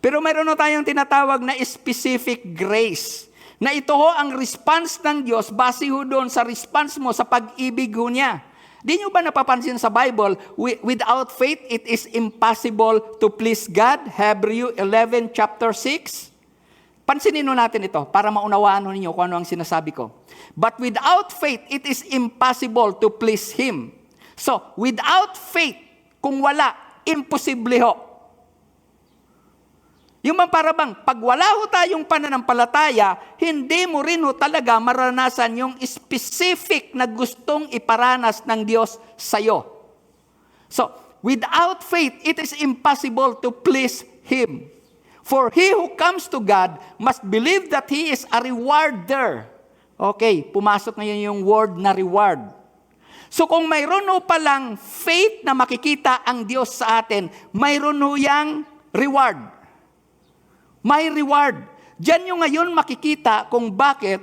Pero mayroon na tayong tinatawag na specific grace. Na ito ho ang response ng Diyos, base ho doon sa response mo sa pag-ibig ho niya. Di nyo ba napapansin sa Bible, without faith, it is impossible to please God? Hebrew 11 chapter 6. Pansinin natin ito para maunawaan ninyo kung ano ang sinasabi ko. But without faith, it is impossible to please Him. So, without faith, kung wala, imposible ho. Yung parabang, pag wala ho tayong pananampalataya, hindi mo rin ho talaga maranasan yung specific na gustong iparanas ng Diyos sa'yo. So, without faith, it is impossible to please Him. For he who comes to God must believe that He is a rewarder. Okay, pumasok ngayon yung word na reward. So kung mayroon ho palang faith na makikita ang Diyos sa atin, mayroon ho yang reward. May reward. Diyan nyo ngayon makikita kung bakit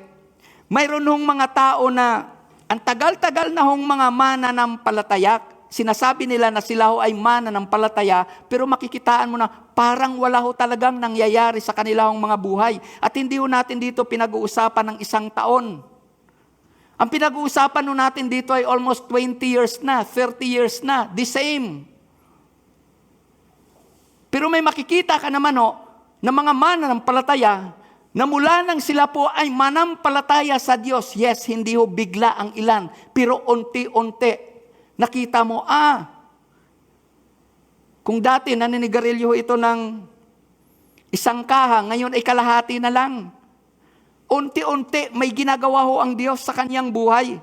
mayroon hong mga tao na ang tagal-tagal na hong mga mananampalataya, sinasabi nila na sila ho ay mananampalataya, pero makikitaan mo na parang wala ho talagang nangyayari sa kanilang mga buhay. At hindi ho natin dito pinag-uusapan ng 1 taon. Ang pinag-uusapan ho natin dito ay almost 20 years na, 30 years na, the same. Pero may makikita ka naman ho, na mga mananampalataya, na mula nang sila po ay manampalataya sa Diyos. Yes, hindi ho bigla ang ilan, pero unti-unti, nakita mo, kung dati naninigarilyo ito ng 1 kaha, ngayon ay kalahati na lang. Unti-unti, may ginagawa ho ang Diyos sa kanyang buhay.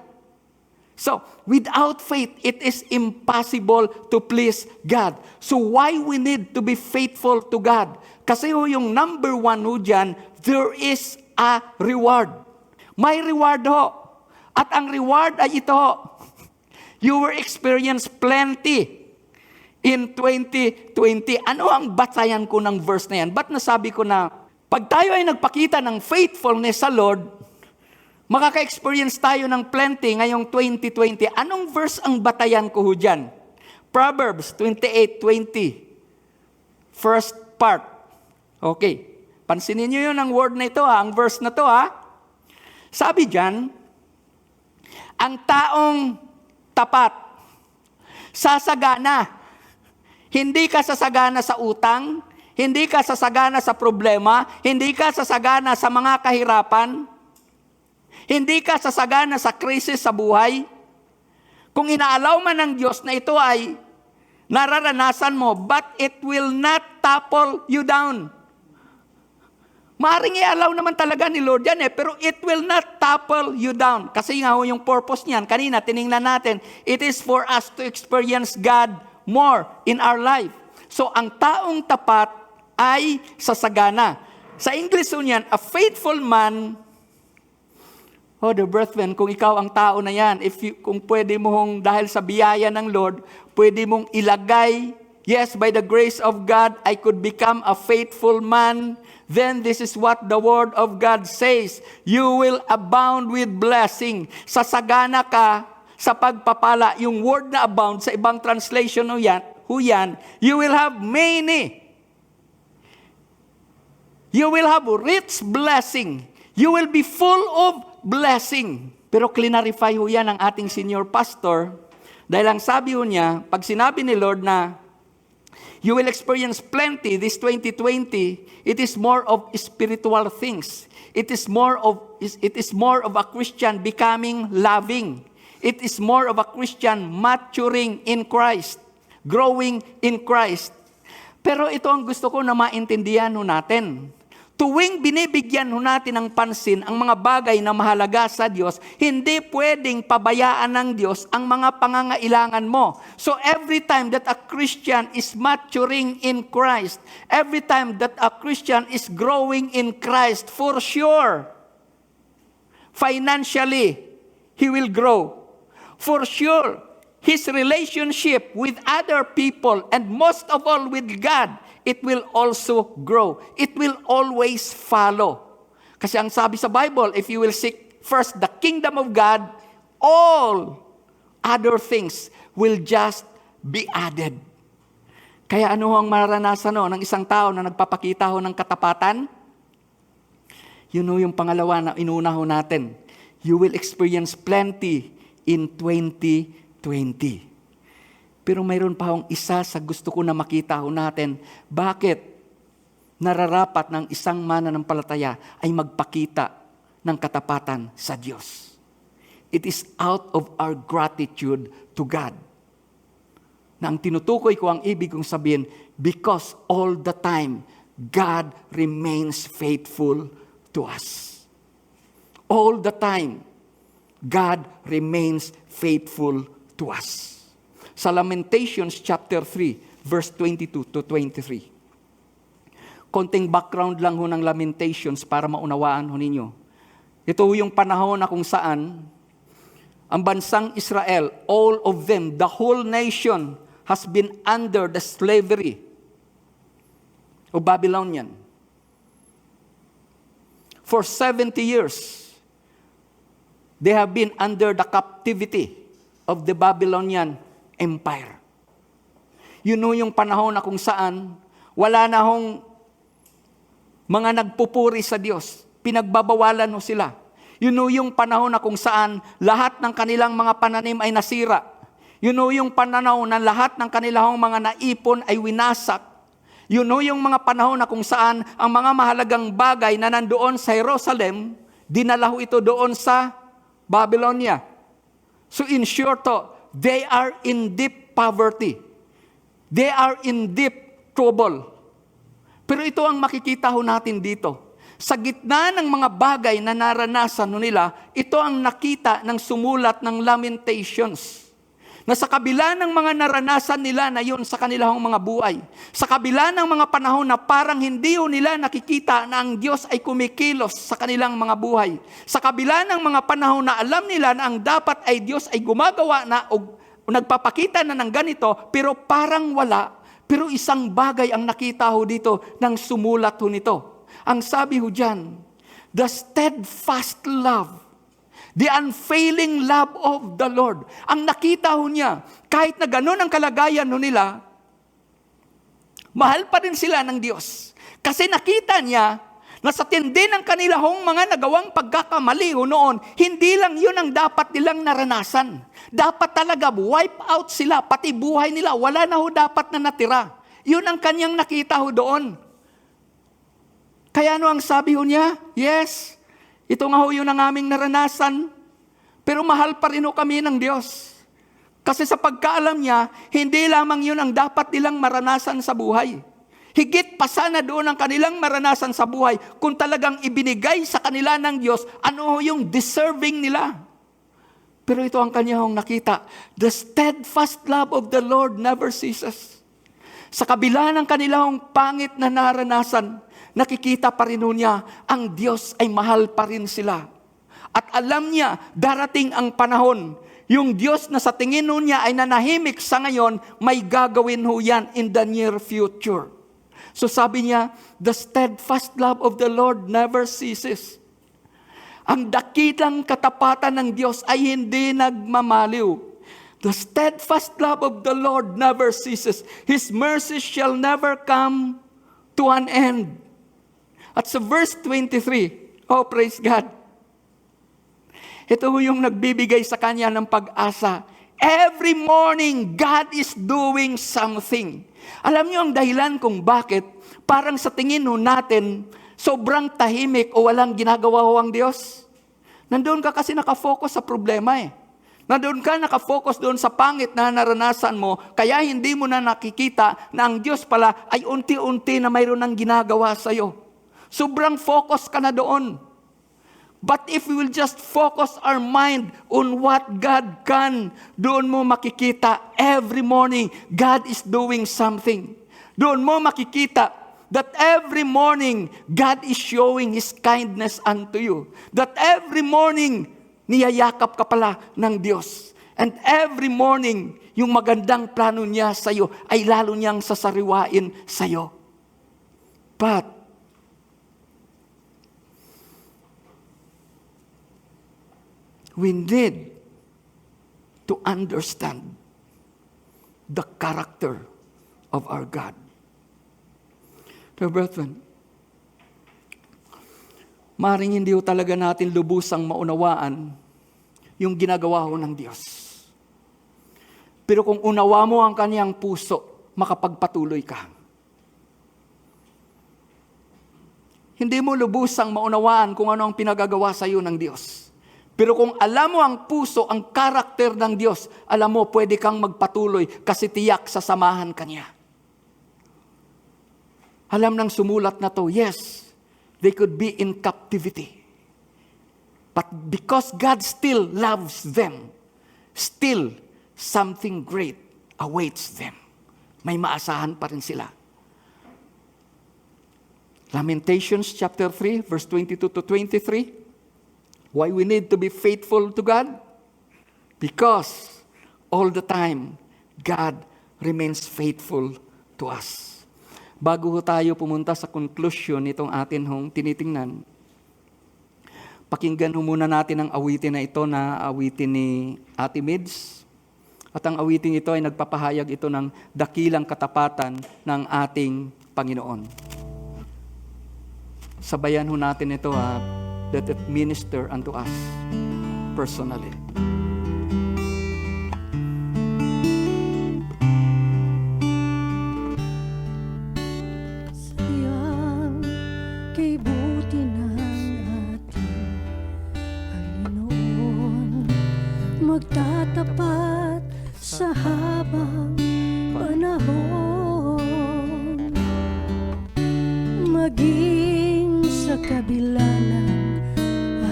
So, without faith, it is impossible to please God. So, why we need to be faithful to God? Kasi ho yung number 1 ho dyan, there is a reward. May reward ho. At ang reward ay ito ho. You will experience plenty in 2020. Ano ang batayan ko ng verse na yan? Ba't nasabi ko na pag tayo ay nagpakita ng faithfulness sa Lord, makaka-experience tayo ng plenty ngayong 2020. Anong verse ang batayan ko ho dyan? Proverbs 28:20. First part. Okay. Pansinin nyo yun ang word na ito, ang verse na to. Sabi dyan, ang taong tapat, sasagana. Hindi ka sasagana sa utang, Hindi ka sasagana sa problema, hindi ka sasagana sa mga kahirapan, hindi ka sasagana sa krisis sa buhay. Kung inaalaw man ng Diyos na ito ay nararanasan mo, but it will not topple you down. Maaring i-allow naman talaga ni Lord yan pero it will not topple you down. Kasi nga yung purpose niyan, kanina tiningnan natin, it is for us to experience God more in our life. So ang taong tapat ay sasagana. Sa English niyan, a faithful man, the brethren, kung ikaw ang tao na yan, kung pwede mong, dahil sa biyaya ng Lord, pwede mong ilagay, yes, by the grace of God, I could become a faithful man. Then this is what the Word of God says. You will abound with blessing. Sasagana ka sa pagpapala. Yung word na abound, sa ibang translation yan, you will have many. You will have rich blessing. You will be full of blessing. Pero clarify yan ng ating senior pastor. Dahil ang sabi niya, pag sinabi ni Lord na, you will experience plenty this 2020. It is more of spiritual things. It is more of a Christian becoming loving. It is more of a Christian maturing in Christ, growing in Christ. Pero ito ang gusto ko na maintindihan natin. Tuwing binibigyan natin ng pansin ang mga bagay na mahalaga sa Diyos, hindi pwedeng pabayaan ng Diyos ang mga pangangailangan mo. So every time that a Christian is maturing in Christ, every time that a Christian is growing in Christ, for sure, financially, he will grow. For sure, his relationship with other people and most of all with God, it will also grow. It will always follow. Kasi ang sabi sa Bible, if you will seek first the kingdom of God, all other things will just be added. Kaya ano ang maranasan ng isang tao na nagpapakita ng katapatan? Yung pangalawa na inuna natin. You will experience plenty in 2020. Pero mayroon pa akong isa sa gusto ko na makita natin. Bakit nararapat ng isang mananampalataya ay magpakita ng katapatan sa Diyos? It is out of our gratitude to God. Na ang tinutukoy ko, ang ibig kong sabihin, because all the time, God remains faithful to us. All the time, God remains faithful to us. Sa Lamentations chapter 3, verse 22 to 23. Konting background lang ng Lamentations para maunawaan ninyo. Ito yung panahon na kung saan ang bansang Israel, all of them, the whole nation has been under the slavery of Babylonian. For 70 years, they have been under the captivity of the Babylonian Empire. Yun yung panahon na kung saan wala na hong mga nagpupuri sa Diyos. Pinagbabawalan sila. Yun yung panahon na kung saan lahat ng kanilang mga pananim ay nasira. Yun yung panahon na lahat ng kanilang mga naipon ay winasak. Yun yung mga panahon na kung saan ang mga mahalagang bagay na nandoon sa Jerusalem, dinala ito doon sa Babylonia. So in short, they are in deep poverty. They are in deep trouble. Pero ito ang makikita natin dito. Sa gitna ng mga bagay na naranasan nila, ito ang nakita ng sumulat ng Lamentations. Na sa kabila ng mga naranasan nila na yun sa kanilang mga buhay, sa kabila ng mga panahon na parang hindi nila nakikita na ang Diyos ay kumikilos sa kanilang mga buhay, sa kabila ng mga panahon na alam nila na ang dapat ay Diyos ay gumagawa na o nagpapakita na ng ganito, pero parang wala, pero isang bagay ang nakita dito ng sumulat nito. Ang sabi dyan, the steadfast love, the unfailing love of the Lord. Ang nakita niya, kahit na gano'n ang kalagayan nila, mahal pa rin sila ng Diyos. Kasi nakita niya na sa tindi ng kanilang mga nagawang pagkakamali noon, hindi lang yun ang dapat nilang naranasan. Dapat talaga wipe out sila, pati buhay nila, wala na dapat na natira. Yun ang kanyang nakita doon. Kaya ano ang sabi ho niya? Yes, ito nga ho yun ang aming naranasan. Pero mahal pa rin ho kami ng Diyos. Kasi sa pagkaalam niya, hindi lamang yun ang dapat nilang maranasan sa buhay. Higit pa sana doon ang kanilang maranasan sa buhay kung talagang ibinigay sa kanila ng Diyos, ano ho yung deserving nila. Pero ito ang kanya hong nakita. The steadfast love of the Lord never ceases. Sa kabila ng kanilang pangit na naranasan, nakikita pa rin niya, ang Diyos ay mahal pa rin sila. At alam niya, darating ang panahon, yung Diyos na sa tingin niya ay nanahimik sa ngayon, may gagawin ho yan in the near future. So sabi niya, the steadfast love of the Lord never ceases. Ang dakilang katapatan ng Diyos ay hindi nagmamaliw. The steadfast love of the Lord never ceases. His mercy shall never come to an end. At sa verse 23, oh praise God. Ito yung nagbibigay sa kanya ng pag-asa. Every morning, God is doing something. Alam niyo ang dahilan kung bakit parang sa tingin natin, sobrang tahimik o walang ginagawa ang Diyos. Nandoon ka kasi nakafocus sa problema eh. Nandoon ka nakafocus doon sa pangit na naranasan mo, kaya hindi mo na nakikita na ang Diyos pala ay unti-unti na mayroon ng ginagawa sa'yo. Sobrang focus ka na doon. But if we will just focus our mind on what God can, doon mo makikita every morning, God is doing something. Doon mo makikita that every morning, God is showing His kindness unto you. That every morning, niyayakap ka pala ng Diyos. And every morning, yung magandang plano niya sa iyo ay lalo niyang sasariwain sa iyo. But, we need to understand the character of our God. Dear brethren, maaaring hindi talaga natin lubusang maunawaan yung ginagawa ng Diyos. Pero kung unawa mo ang kaniyang puso, makapagpatuloy ka. Hindi mo lubusang maunawaan kung ano ang pinagagawa sa iyo ng Diyos. Pero kung alam mo ang puso, ang karakter ng Diyos, alam mo, pwede kang magpatuloy kasi tiyak sasamahan ka niya. Alam ng sumulat na to, yes, they could be in captivity. But because God still loves them, still something great awaits them. May maasahan pa rin sila. Lamentations chapter 3, verse 22 to 23. Why we need to be faithful to God? Because all the time, God remains faithful to us. Bago tayo pumunta sa conclusion nitong atin hong tinitingnan, pakinggan muna natin ang awitin na ito na awitin ni Ate Mids. At ang awitin ito ay nagpapahayag ito ng dakilang katapatan ng ating Panginoon. Sabayan ho natin ito that it minister unto us personally. Sayang kay buti ng ating Panginoon, magtatapat sa habang panahon, maging sa kabila ng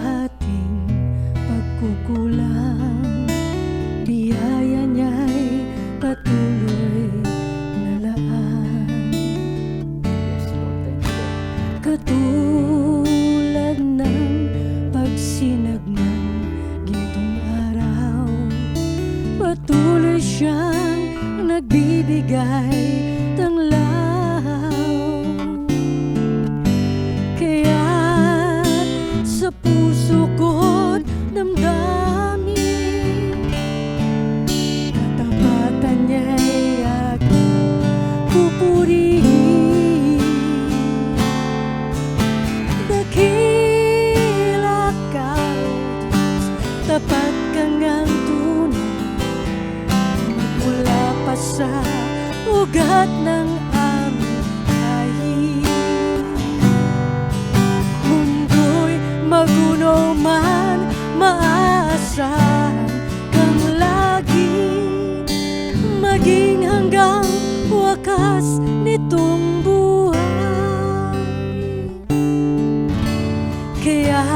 ating pagkukulang, biyaya niya'y patuloy na laan. Katulad ng pagsinag ng gintong araw, patuloy siyang nagbibigay tanglaw. Kaya't sa puso ko't damdamin, katapatan niya'y aking pupurihin. Dakila ka, O Diyos, tapat kang ang tunay, magmula pa sa ugat ng aming kahit. magulo man, maaasahan kang lagi, maging hanggang wakas nitong buhay. Kaya,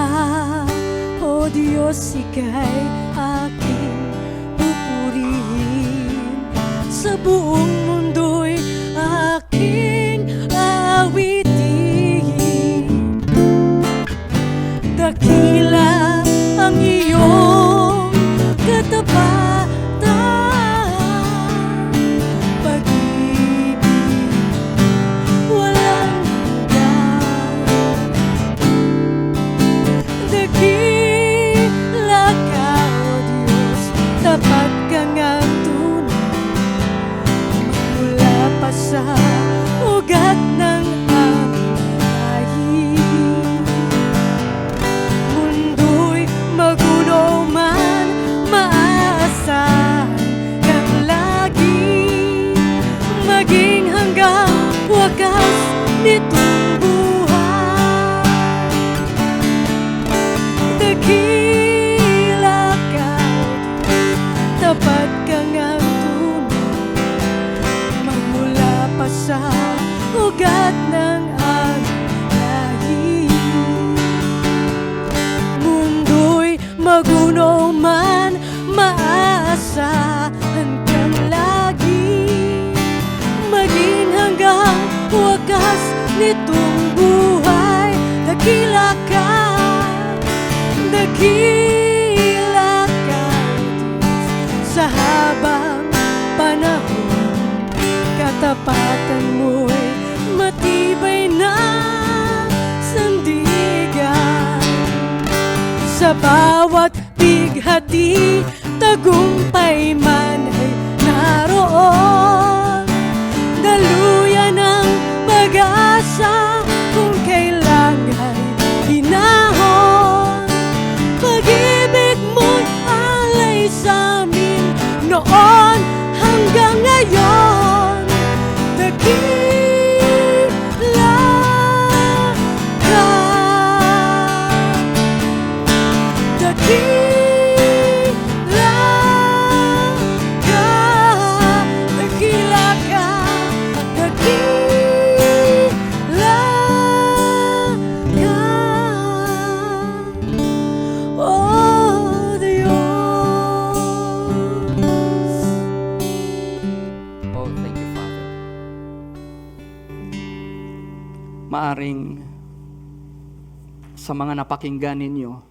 O Diyos, ika'y aking pupurihin, sa buong mundo'y aking awitin. Dakila ang iyong katapatan, pag-ibig walang hanggan. Dakila ka, O Diyos, tapat ka ngang tunay, magmula pa sa ugat ng aming lahi. Mundo'y magulo man, maaasahan kang lagi, maging hanggang wakas nitong buhay. Dakila ka, O Diyos, tapat ka ngang tunay, magmula pa sa ugat ng aming lahi. Mundo'y magulo man, maaasahan kang lagi, maging hanggang wakas nitong buhay. Dakila ka, dakila ka, Diyos, sa habang panahon, katapatan mo'y matibay na sandigan. Sa bawat bighati, tagumpay man ay naroon. Daluyan ng pag-asa kung kailangan hinahon. Pag-ibig mo'y alay sa amin noon hanggang ngayon. Dakila ka, dakila ka, dakila ka, dakila ka, O Diyos. Oh, thank you, Father. Maaring sa mga napakinggan ninyo,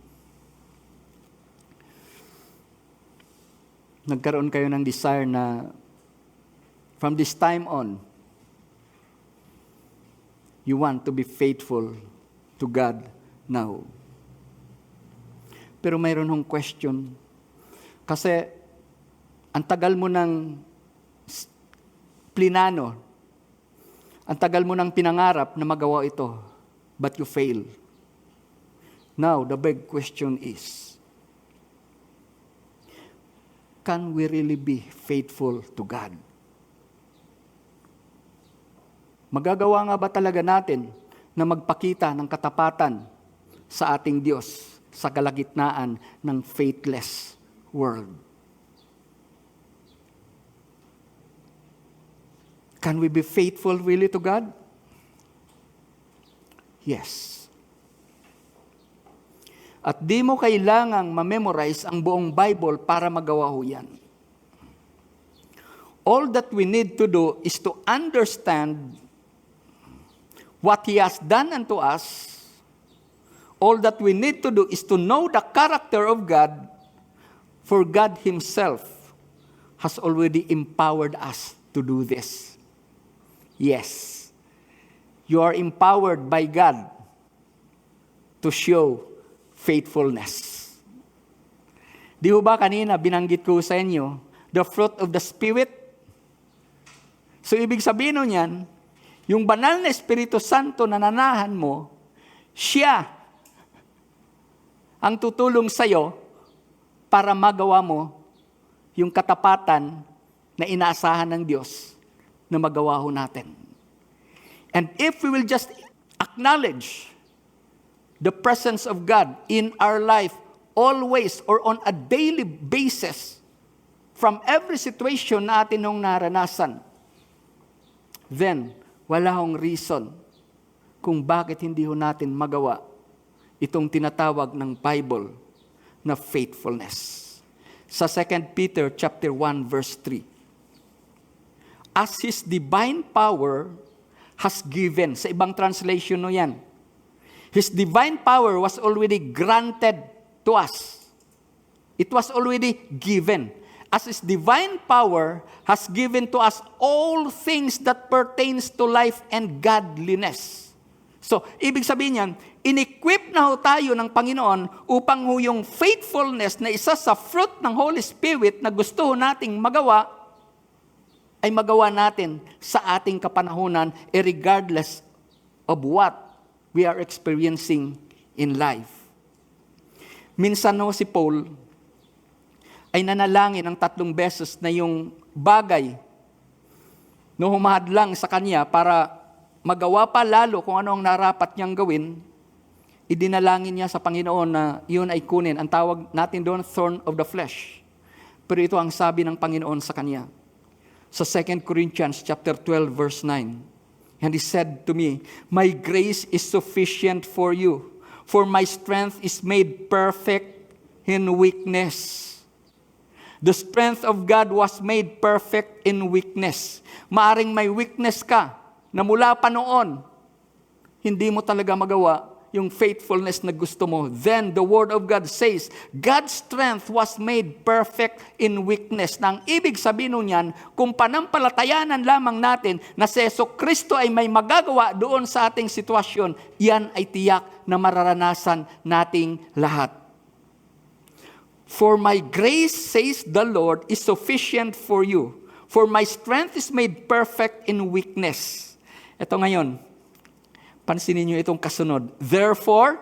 nagkaroon kayo ng desire na from this time on, you want to be faithful to God now. Pero mayroon hong question. Kasi ang tagal mo ng plinano, ang tagal mo ng pinangarap na magawa ito, but you fail. Now, the big question is, can we really be faithful to God? Magagawa nga ba talaga natin na magpakita ng katapatan sa ating Diyos sa kalagitnaan ng faithless world? Can we be faithful really to God? Yes. At di mo kailangang ma-memorize ang buong Bible para magawa ho yan. All that we need to do is to understand what He has done unto us. All that we need to do is to know the character of God, for God Himself has already empowered us to do this. Yes, you are empowered by God to show faithfulness. Di ho ba kanina binanggit ko sa inyo, the fruit of the Spirit? So ibig sabihin nun yan, yung banal na Espiritu Santo na nanahan mo, siya ang tutulong sa'yo para magawa mo yung katapatan na inaasahan ng Diyos na magawa ho natin. And if we will just acknowledge the presence of God in our life always or on a daily basis from every situation na atin nung naranasan, then wala hong reason kung bakit hindi ho natin magawa itong tinatawag ng Bible na faithfulness. Sa 2 Peter chapter 1 verse 3. As His divine power has given, sa ibang translation no yan, His divine power was already granted to us. It was already given. As His divine power has given to us all things that pertains to life and godliness. So, ibig sabihin yan, in-equip na ho tayo ng Panginoon upang ho yung faithfulness na isa sa fruit ng Holy Spirit na gusto ho nating magawa, ay magawa natin sa ating kapanahunan regardless of what we are experiencing in life. Minsan ho si Paul ay nanalangin ng 3 beses na yung bagay na humahadlang sa kanya para magawa pa lalo kung ano ang narapat niyang gawin, idinalangin niya sa Panginoon na yun ay kunin. Ang tawag natin doon, thorn of the flesh. Pero ito ang sabi ng Panginoon sa kanya. Sa 2 Corinthians chapter 12 verse 9. And He said to me, "My grace is sufficient for you, for my strength is made perfect in weakness." The strength of God was made perfect in weakness. Maaring may weakness ka na mula pa noon, hindi mo talaga magawa yung faithfulness na gusto mo. Then the Word of God says, God's strength was made perfect in weakness. Na ang ibig sabihin nun yan, kung panampalatayanan lamang natin na si Jesucristo ay may magagawa doon sa ating sitwasyon, yan ay tiyak na mararanasan nating lahat. For my grace, says the Lord, is sufficient for you. For my strength is made perfect in weakness. Ito ngayon, pansinin niyo itong kasunod. Therefore,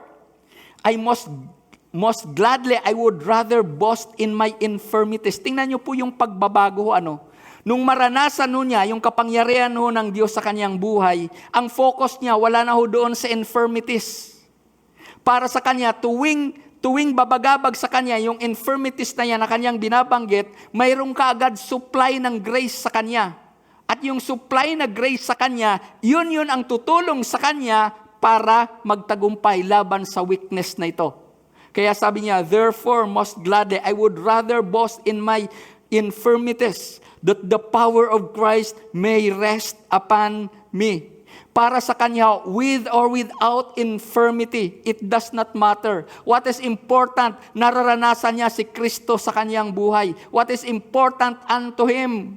I most gladly, I would rather boast in my infirmities. Tingnan niyo po yung pagbabago, Nung maranasan niya yung kapangyarihan ng Diyos sa kanyang buhay, ang focus niya wala na doon sa infirmities. Para sa kanya, tuwing babagabag sa kanya yung infirmities na yan na kanyang binabanggit, mayroong kaagad supply ng grace sa kanya. At yung supply na grace sa kanya, yun ang tutulong sa kanya para magtagumpay laban sa weakness na ito. Kaya sabi niya, therefore, most gladly, I would rather boast in my infirmities, that the power of Christ may rest upon me. Para sa kanya, with or without infirmity, it does not matter. What is important, nararanasan niya si Kristo sa kanyang buhay. What is important unto him,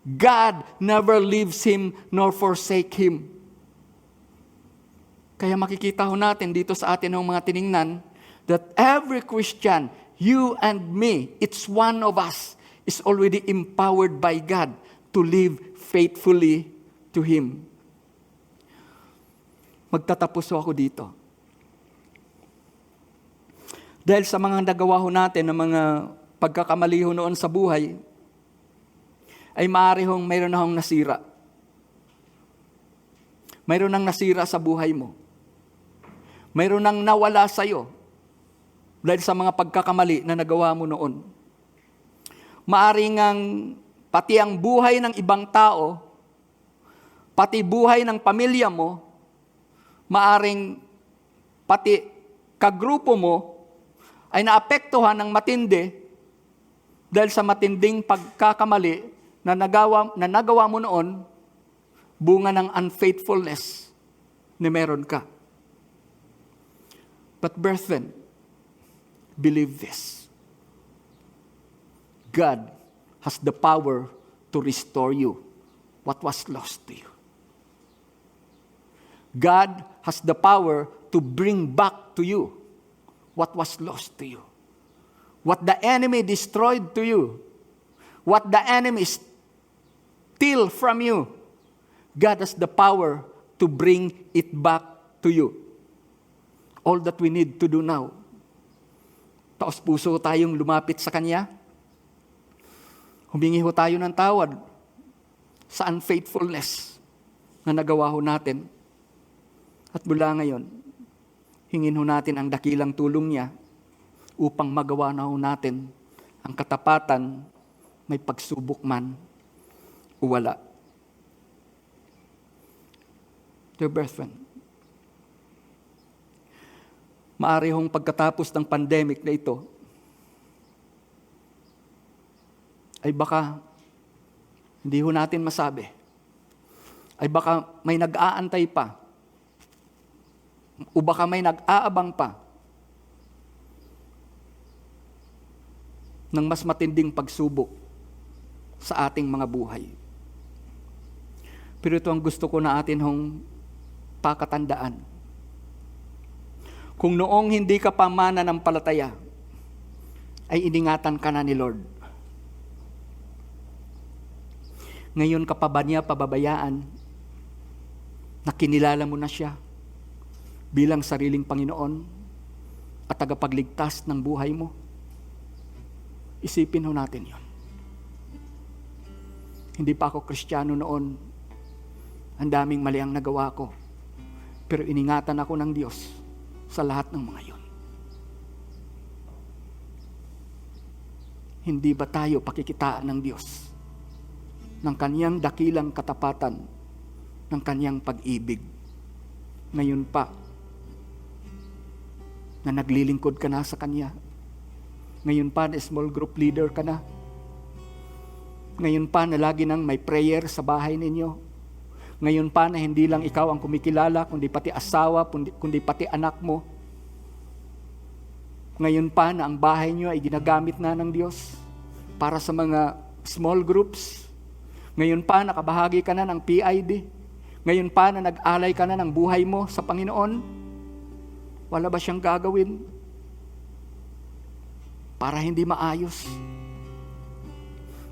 God never leaves him nor forsake him. Kaya makikita ho natin dito sa atin ng mga tiningnan that every Christian, you and me, it's one of us, is already empowered by God to live faithfully to Him. Magtatapos ako dito. Dahil sa mga nagawa ho natin ng mga pagkakamali ho noon sa buhay, ay maaari hong mayroon na hong nasira. Mayroon nang nasira sa buhay mo. Mayroon nang nawala sa iyo dahil sa mga pagkakamali na nagawa mo noon. Maaring pati ang buhay ng ibang tao, pati buhay ng pamilya mo, maaring pati kagrupo mo ay naapektuhan ng matindi dahil sa matinding pagkakamali na nagawa mo noon, bunga ng unfaithfulness na meron ka. But brethren, believe this. God has the power to restore you what was lost to you. God has the power to bring back to you what was lost to you. What the enemy destroyed to you, what the enemy steal from you, God has the power to bring it back to you. All that we need to do now, taos puso tayong lumapit sa Kanya, humingi ho tayo ng tawad sa unfaithfulness na nagawa ho natin. At mula ngayon, Hingin ho natin ang dakilang tulong niya upang magawa na ho natin ang katapatan, may pagsubok man o wala. Dear brethren, maaari hong pagkatapos ng pandemic na ito, ay baka hindi ho natin masabi. Ay baka may nag-aantay pa. O baka may nag-aabang pa ng mas matinding pagsubok sa ating mga buhay. Pero ito ang gusto ko na atin hong pakatandaan. Kung noong hindi ka pa mananampalataya, ay iningatan ka na ni Lord. Ngayon ka pa ba niya pababayaan na kinilala mo na siya bilang sariling Panginoon at tagapagligtas ng buhay mo? Isipin ho natin yon. Hindi pa ako Kristiyano noon. Ang daming mali ang nagawa ko. Pero iningatan ako ng Diyos sa lahat ng mga yon. Hindi ba tayo pakikitaan ng Diyos ng Kanyang dakilang katapatan, ng Kanyang pag-ibig? Ngayon pa, na naglilingkod ka na sa Kanya. Ngayon pa na small group leader ka na. Ngayon pa na lagi nang may prayer sa bahay ninyo. Ngayon pa na hindi lang ikaw ang kumikilala, kundi pati asawa, kundi pati anak mo. Ngayon pa na ang bahay niyo ay ginagamit na ng Diyos para sa mga small groups. Ngayon pa nakabahagi ka na ng PID. Ngayon pa na nag-alay ka na ng buhay mo sa Panginoon. Wala ba siyang gagawin para hindi maayos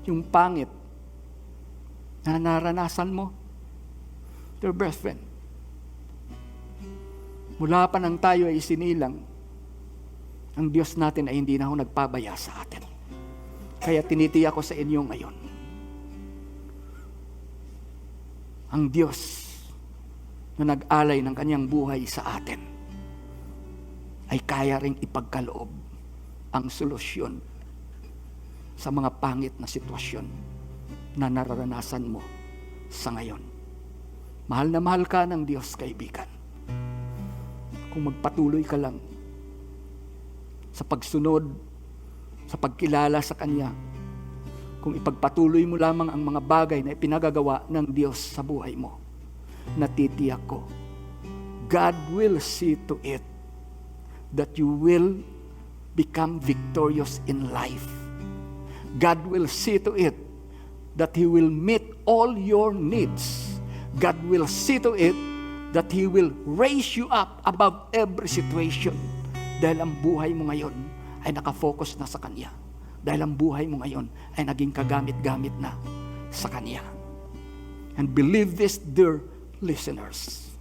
yung pangit na naranasan mo? Dear brethren, mula pa nang tayo ay isinilang, ang Diyos natin ay hindi na ho nagpabaya sa atin. Kaya tinitiyak ko sa inyo ngayon, ang Diyos na nag-alay ng Kanyang buhay sa atin ay kaya ring ipagkaloob ang solusyon sa mga pangit na sitwasyon na nararanasan mo sa ngayon. Mahal na mahal ka ng Diyos, kaibigan. Kung magpatuloy ka lang sa pagsunod, sa pagkilala sa Kanya, kung ipagpatuloy mo lamang ang mga bagay na ipinagagawa ng Diyos sa buhay mo, natitiyak ko, God will see to it that you will become victorious in life. God will see to it that He will meet all your needs. God will see to it that He will raise you up above every situation. Dahil ang buhay mo ngayon ay nakafocus na sa Kanya. Dahil ang buhay mo ngayon ay naging kagamit-gamit na sa Kanya. And believe this, dear listeners.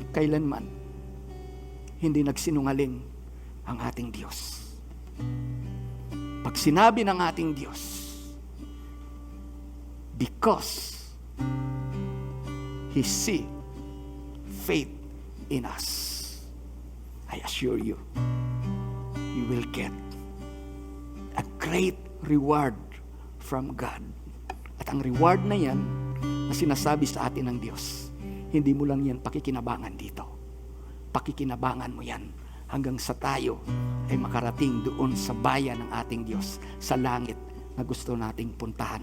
Kailanman hindi nagsinungaling ang ating Diyos. Pag sinabi ng ating Diyos, because He see faith in us, I assure you, you will get a great reward from God. At ang reward na yan, na sinasabi sa atin ng Diyos, hindi mo lang yan pakikinabangan dito. Pakikinabangan mo yan hanggang sa tayo ay makarating doon sa bayan ng ating Diyos, sa langit na gusto nating puntahan.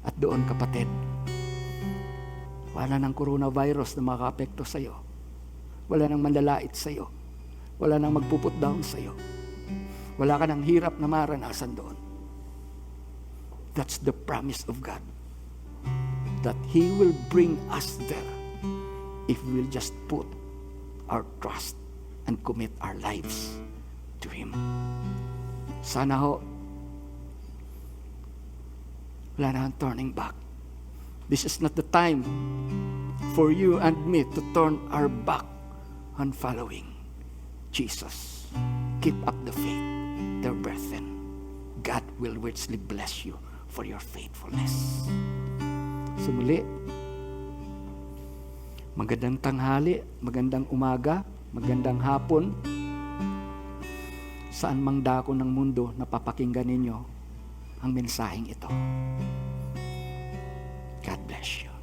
At doon, kapatid, wala nang coronavirus na makaapekto sa iyo. Wala nang manlalait sa iyo. Wala nang magpuput down sa iyo. Wala ka nang hirap na maranasan doon. That's the promise of God. That He will bring us there if we will just put our trust and commit our lives to Him. Sana ho, wala na ang turning back. This is not the time for you and me to turn our back on following Jesus. Keep up the faith, dear brethren. God will richly bless you for your faithfulness. Sumuli, Magandang tanghali, magandang umaga, magandang hapon. Saan mang dako ng mundo napapakinggan ninyo ang mensaheng ito. God bless you.